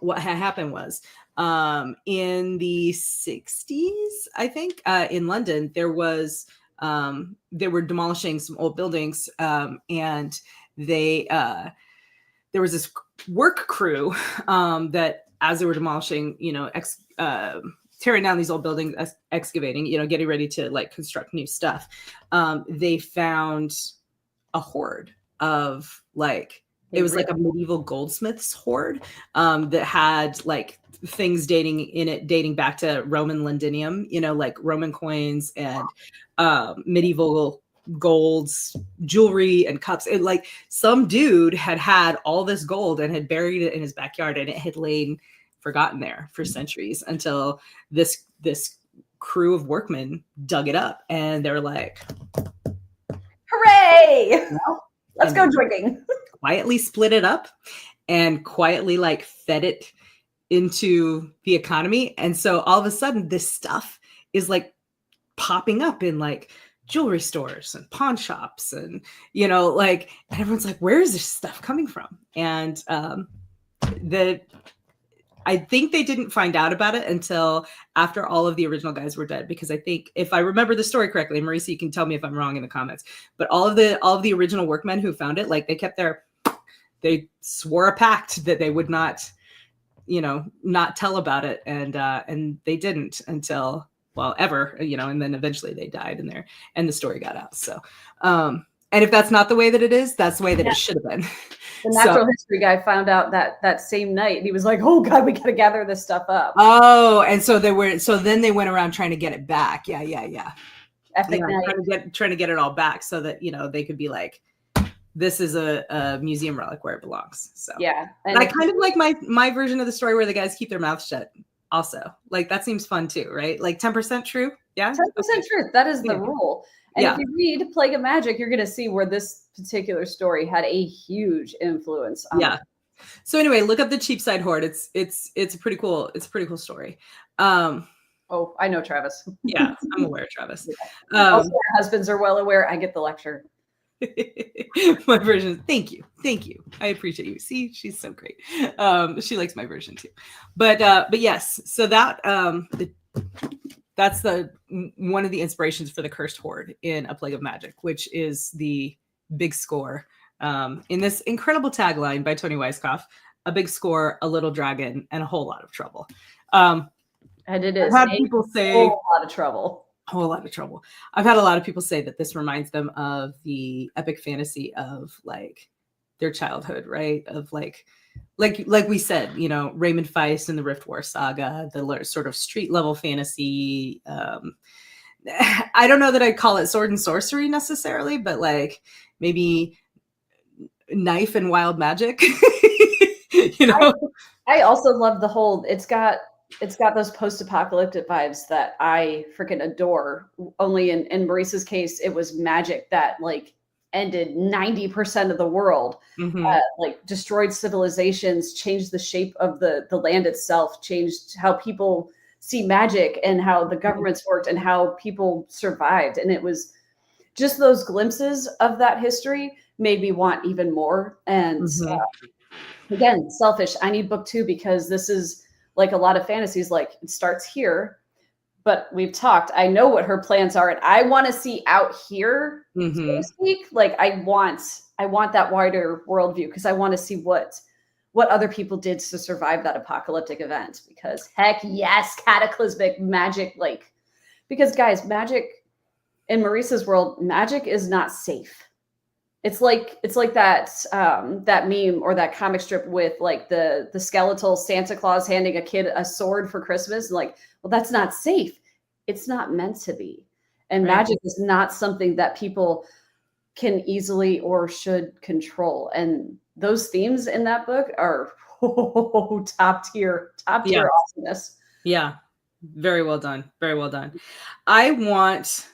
what had happened was in the 60s, I think, in London, they were demolishing some old buildings, and there was this work crew that, as they were demolishing, you know, tearing down these old buildings, excavating, you know, getting ready to like construct new stuff, they found a hoard of like, it was like a medieval goldsmith's hoard that had like things dating back to Roman Londinium, you know, like Roman coins and medieval golds, jewelry and cups. And like some dude had all this gold and had buried it in his backyard, and it had lain forgotten there for centuries until this crew of workmen dug it up, and they're like, hooray! Let's go drinking. Quietly split it up and quietly like fed it into the economy. And so all of a sudden this stuff is like popping up in like jewelry stores and pawn shops, and, you know, like, and everyone's like, where is this stuff coming from? And I think they didn't find out about it until after all of the original guys were dead, because I think, if I remember the story correctly, Marisa, you can tell me if I'm wrong in the comments, but all of the original workmen who found it, like, they swore a pact that they would not, you know, not tell about it, and they didn't until well, ever, and then eventually they died and the story got out. So, and if that's not the way that it is, that's the way that it should have been. The natural history guy found out that same night, and he was like, "Oh God, we got to gather this stuff up." Oh, and so then they went around trying to get it back. Yeah. Epic night. Trying to get it all back so that they could be like, this is a museum relic where it belongs. So yeah, and I kind of like my version of the story where the guys keep their mouths shut. Also, like that seems fun too, right? Like 10% true. Yeah, 10% truth. That is the rule. And if you read Plague of Magic, you're going to see where this particular story had a huge influence on it. So anyway, look up the Cheapside Horde. It's a pretty cool story. Oh, I know Travis. Yeah, I'm aware, Travis. Also, our husbands are well aware. I get the lecture. My version. Thank you. I appreciate you. See, she's so great. She likes my version too. But yes. So that that's one of the inspirations for the Cursed Horde in A Plague of Magic, which is the big score. In this incredible tagline by Tony Weisskopf, a big score, a little dragon, and a whole lot of trouble. And it is I've had people say a whole lot of trouble. I've had a lot of people say that this reminds them of the epic fantasy of like their childhood, right? Of like we said, Raymond Feist and the Rift War saga, the sort of street level fantasy. I don't know that I'd call it sword and sorcery necessarily, but like maybe knife and wild magic. I also love the whole. It's got those post-apocalyptic vibes that I freaking adore. Only in Marisa's case, it was magic that like ended 90% of the world, like destroyed civilizations, changed the shape of the land itself, changed how people see magic and how the governments worked and how people survived. And it was just those glimpses of that history made me want even more. And again, selfish. I need book 2 because this is like a lot of fantasies. Like it starts here, but we've talked. I know what her plans are, and I want to see out here, so to speak. Like I want that wider worldview because I want to see what other people did to survive that apocalyptic event. Because heck yes, cataclysmic magic. Like because guys, magic in Marisa's world, magic is not safe. It's like that that meme or that comic strip with like the skeletal Santa Claus handing a kid a sword for Christmas. Like, well, that's not safe. It's not meant to be. And magic is not something that people can easily or should control. And those themes in that book are top tier awesomeness. Yeah. Very well done. I want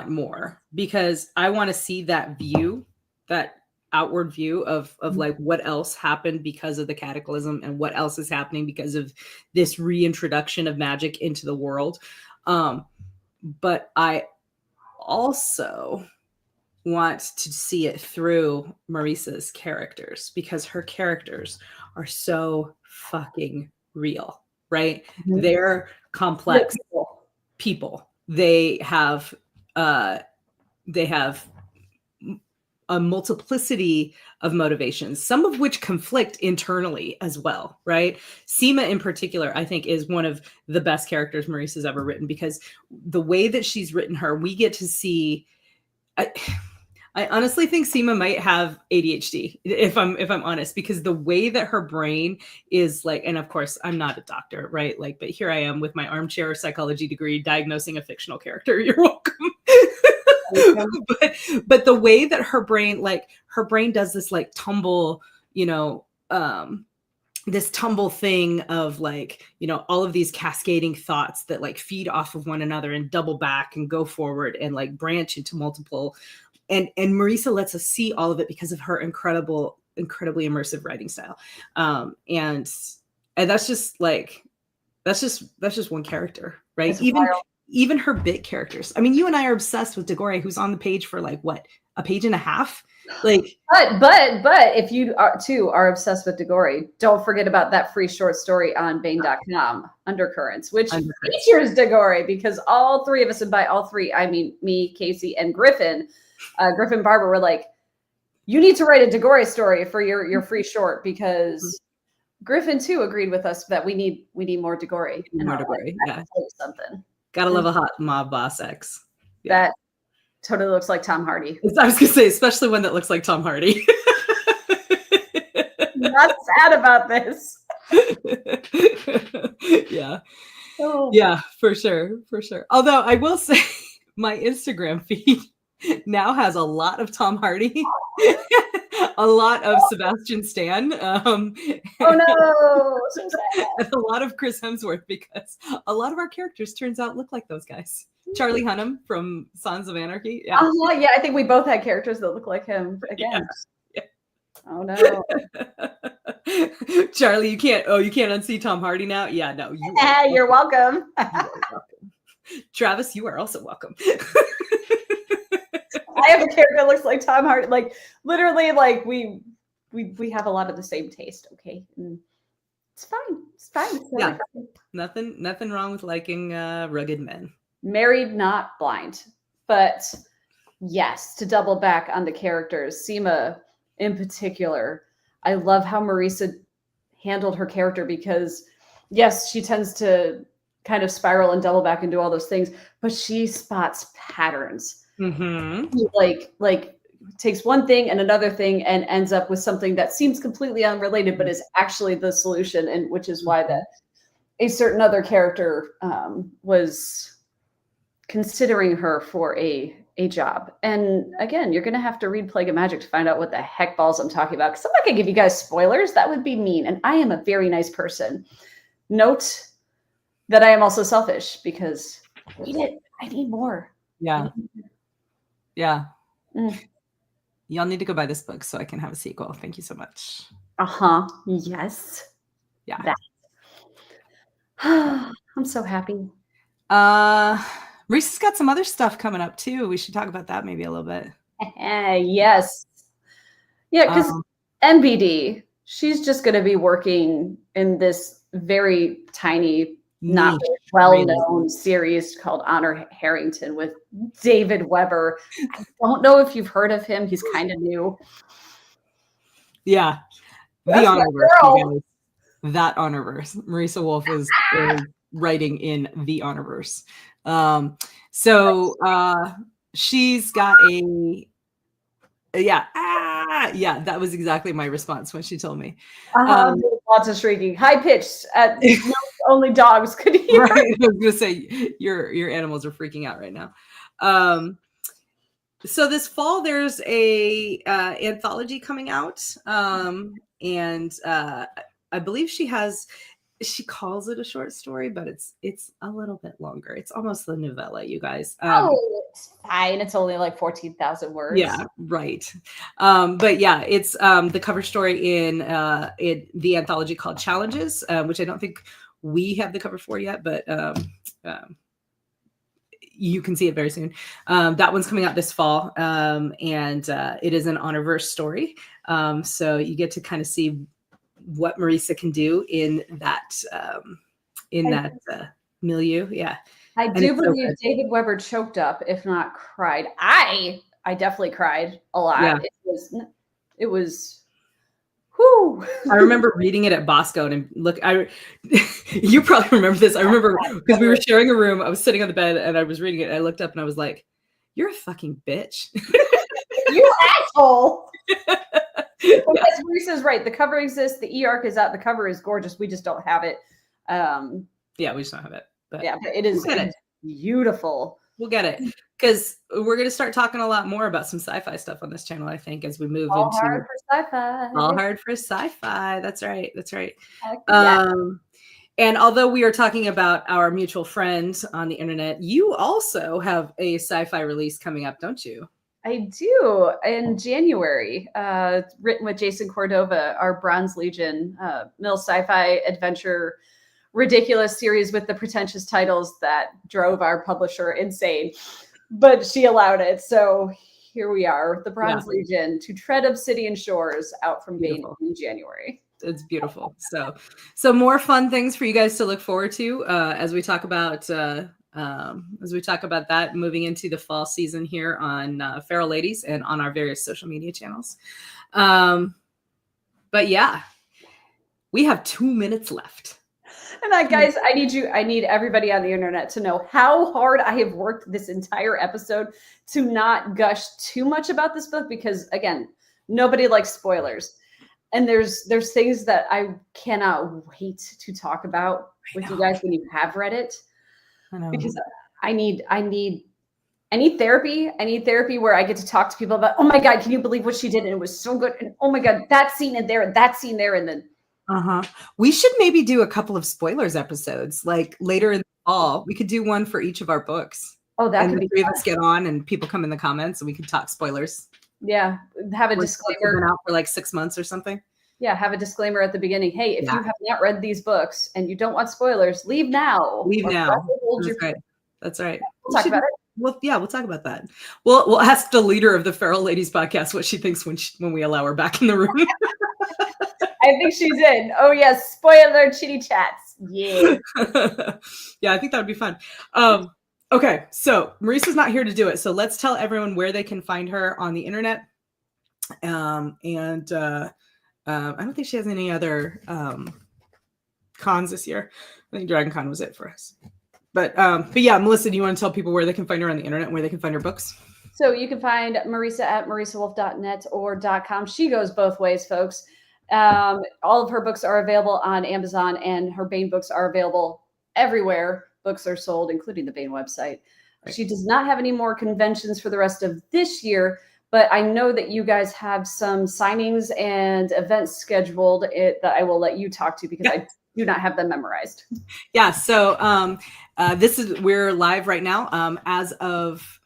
more because I want to see that view, that outward view of like what else happened because of the cataclysm and what else is happening because of this reintroduction of magic into the world. But I also want to see it through Marisa's characters because her characters are so fucking real, right? They're complex people. They have a multiplicity of motivations, some of which conflict internally as well, right? Seema in particular, I think, is one of the best characters Marisa's ever written because the way that she's written her, we get to see. I honestly think Seema might have ADHD, if I'm honest, because the way that her brain is like, and of course I'm not a doctor, right? Like, but here I am with my armchair psychology degree diagnosing a fictional character. You're welcome. but the way that her brain does this like tumble, this tumble thing of like, all of these cascading thoughts that like feed off of one another and double back and go forward and like branch into multiple. And Marisa lets us see all of it because of her incredibly immersive writing style. And that's just one character, right? Even her bit characters. I mean, you and I are obsessed with Degore, who's on the page for like what, a page and a half? Like, but if you are obsessed with Degore, don't forget about that free short story on Bane.com, Undercurrents, which features Degore because all three of us, and by all three, I mean me, Kacey, and Griffin Barber were like, you need to write a Degore story for your free short because Griffin too agreed with us that we need more Degore. More Degore, yeah. Something. Gotta love a hot mob boss ex. Yeah. That totally looks like Tom Hardy. I was gonna say, especially one that looks like Tom Hardy. Not sad about this. Yeah. Oh. Yeah, for sure. Although I will say my Instagram feed now has a lot of Tom Hardy, a lot of Sebastian Stan, oh no, so sad. And a lot of Chris Hemsworth, because a lot of our characters turns out look like those guys. Charlie Hunnam from Sons of Anarchy. Yeah. Yeah, I think we both had characters that look like him again. Yeah. Oh no. Charlie, you can't unsee Tom Hardy now? Yeah, no. You're welcome. You are welcome. Travis, you are also welcome. I have a character that looks like Tom Hardy. Like literally, like we have a lot of the same taste. Okay, it's fine. It's fine. It's yeah, fine. Nothing wrong with liking rugged men. Married, not blind. But yes, to double back on the characters, Seema in particular, I love how Marisa handled her character, because yes, she tends to kind of spiral and double back and do all those things, but she spots patterns. Mm-hmm. Like takes one thing and another thing and ends up with something that seems completely unrelated, but is actually the solution, and which is why that a certain other character was considering her for a job. And again, you're going to have to read Plague of Magic to find out what the heck balls I'm talking about, because I'm not going to give you guys spoilers. That would be mean. And I am a very nice person. Note that I am also selfish, because read it. I need more. Yeah. Yeah. Y'all need to go buy this book so I can have a sequel. Thank you so much. Yes. Yeah. I'm so happy. Marisa's got some other stuff coming up too. We should talk about that maybe a little bit. Yes. Yeah, because NBD, she's just going to be working in this very tiny, not well-known series called Honor Harrington with David Weber. I don't know if you've heard of him. He's kind of new. Yeah. The Honorverse. That Honorverse. Marisa Wolf is writing in the Honorverse. So she's got that was exactly my response when she told me. Lots of shrieking, high pitched at only dogs could hear. Right. I was gonna say your animals are freaking out right now. So this fall there's a anthology coming out, and I believe she calls it a short story, but it's a little bit longer. It's almost the novella, you guys. It's fine. It's only like 14,000 words. Yeah, right. But yeah, it's the cover story in the anthology called Challenges, which I don't think we have the cover for yet, but you can see it very soon. That one's coming out this fall, and it is an Honorverse story. So you get to kind of see what Marisa can do in that milieu. Yeah. I do believe David Weber choked up, if not cried. I definitely cried a lot. Yeah. It was whew. I remember reading it at Bosco, and look, you probably remember this. I remember because we were sharing a room. I was sitting on the bed and I was reading it, and I looked up and I was like, "You're a fucking bitch. You asshole." Because Marisa's right. The cover exists. The e-arc is out. The cover is gorgeous. We just don't have it. Yeah, we just don't have it. But yeah, but it is beautiful. We'll get it, because we're going to start talking a lot more about some sci-fi stuff on this channel, I think, as we move into hard for sci-fi. All hard for sci-fi. That's right. Yeah. And although we are talking about our mutual friends on the internet, you also have a sci-fi release coming up, don't you? I do, in January, written with Jason Cordova, our Bronze Legion mill sci-fi adventure ridiculous series with the pretentious titles that drove our publisher insane, but she allowed it. So here we are, the Bronze Legion, To Tread Obsidian Shores, out from Bain in January. It's beautiful. So more fun things for you guys to look forward to as we talk about that moving into the fall season here on Feral Ladies and on our various social media channels. But yeah, we have 2 minutes left. And guys, I need everybody on the internet to know how hard I have worked this entire episode to not gush too much about this book, because again, nobody likes spoilers. And there's things that I cannot wait to talk about with you guys when you have read it. Because I need therapy. I need therapy where I get to talk to people about, oh my God, can you believe what she did? And it was so good. And oh my God, that scene in there, and that scene there. And then we should maybe do a couple of spoilers episodes, like later in the fall. We could do one for each of our books. Oh, that could the be three of us get on and people come in the comments and we can talk spoilers. Yeah. Have a disclaimer. Been out for like 6 months or something. Yeah. Have a disclaimer at the beginning. Hey, if you have not read these books and you don't want spoilers, leave now. Leave now. That's right. We'll talk about it. Well, yeah, we'll talk about that. We'll ask the leader of the Feral Ladies podcast what she thinks when we allow her back in the room. I think she's in. Oh yes, spoiler chitty chats. Yeah. Yeah, I think that would be fun. Okay, so Marisa's not here to do it, so let's tell everyone where they can find her on the internet. I don't think she has any other cons this year. I think Dragon Con was it for us. But yeah, Melissa, do you want to tell people where they can find her on the internet and where they can find her books? So you can find Marisa at marisawolf.net or .com. She goes both ways, folks. All of her books are available on Amazon, and her Bane books are available everywhere books are sold, including the Bane website. Right. She does not have any more conventions for the rest of this year, but I know that you guys have some signings and events scheduled that I will let you talk to, because I do not have them memorized. Yeah. So we're live right now. As of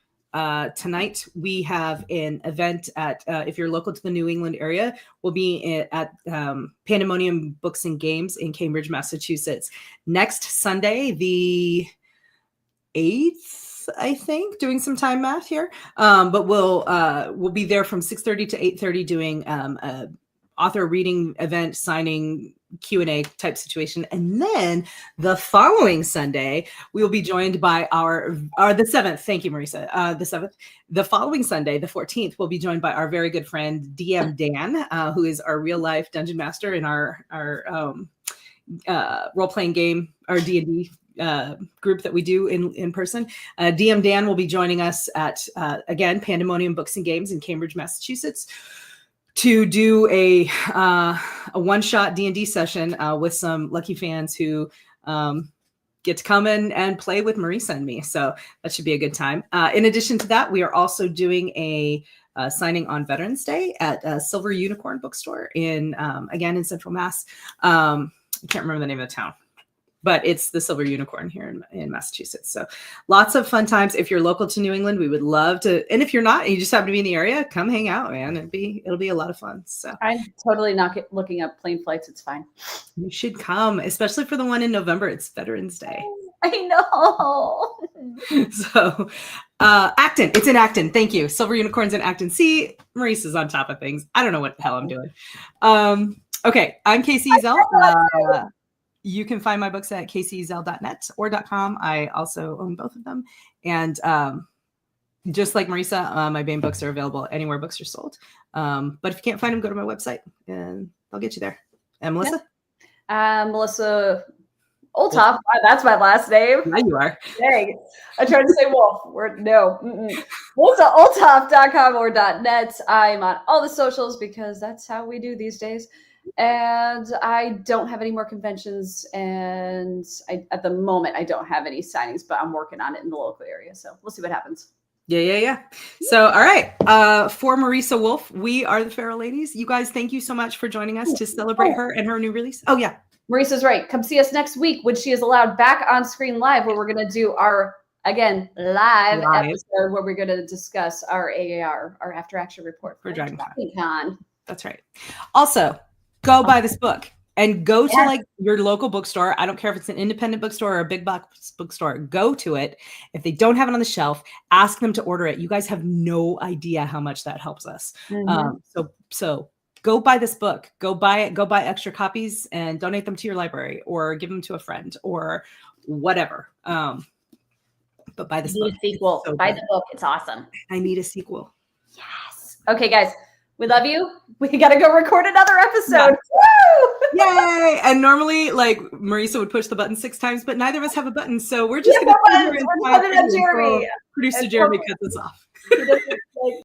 tonight, we have an event at, if you're local to the New England area, we'll be at Pandemonium Books and Games in Cambridge, Massachusetts. Next Sunday, the 8th, I think, doing some time math here. But we'll be there from 6:30 to 8:30 doing a author reading event, signing, Q&A type situation. And then the following Sunday, we will be joined by the 7th. Thank you, Marisa. The 7th. The following Sunday, the 14th, we'll be joined by our very good friend, DM Dan, who is our real life dungeon master in our role-playing game, our D&D group that we do in person. DM Dan will be joining us at, again, Pandemonium Books and Games in Cambridge, Massachusetts, to do a one-shot D&D session with some lucky fans who get to come in and play with Marisa and me. So that should be a good time. In addition to that, we are also doing a signing on Veterans Day at Silver Unicorn Bookstore again in Central Mass. I can't remember the name of the town, but it's the Silver Unicorn here in Massachusetts. So lots of fun times. If you're local to New England, we would love to. And if you're not, and you just happen to be in the area, come hang out, man. It'll be a lot of fun. So I'm totally not looking up plane flights. It's fine. You should come, especially for the one in November. It's Veterans Day. I know. So Acton. It's in Acton. Thank you. Silver Unicorn's in Acton. See, Marisa's on top of things. I don't know what the hell I'm doing. Okay. I'm Kacey Zell. You can find my books at kczell.net or .com. I also own both of them. And just like Marisa, my Bane books are available anywhere books are sold. But if you can't find them, go to my website and I'll get you there. And Melissa? Melissa Olthoff. That's my last name. Now you are. Dang. I tried to say Wolf. MelissaOlthoff.com or .net. I'm on all the socials because that's how we do these days. And I don't have any more conventions, and at the moment I don't have any signings, but I'm working on it in the local area, so we'll see what happens. Yeah. So all right, for Marisa Wolf, we are the Feral Ladies. You guys, thank you so much for joining us to celebrate her and her new release. Oh yeah, Marisa's right. Come see us next week when she is allowed back on screen live, where we're going to do our live episode where we're going to discuss our AAR, our after action report for Dragon Con. That's right. Also, go buy this book and go to your local bookstore. I don't care if it's an independent bookstore or a big box bookstore. Go to it. If they don't have it on the shelf, ask them to order it. You guys have no idea how much that helps us. Mm-hmm. So go buy this book. Go buy it. Go buy extra copies and donate them to your library or give them to a friend or whatever. But buy this book. A sequel. So buy the book. It's awesome. I need a sequel. Yes. Okay, guys. We love you. We got to go record another episode. Yeah. Woo! Yay! And normally, like, Marisa would push the button 6 times, but neither of us have a button, so we're just Yeah, gonna no buttons. We're putting it on Jeremy. Producer And Jeremy cuts us off. he doesn't like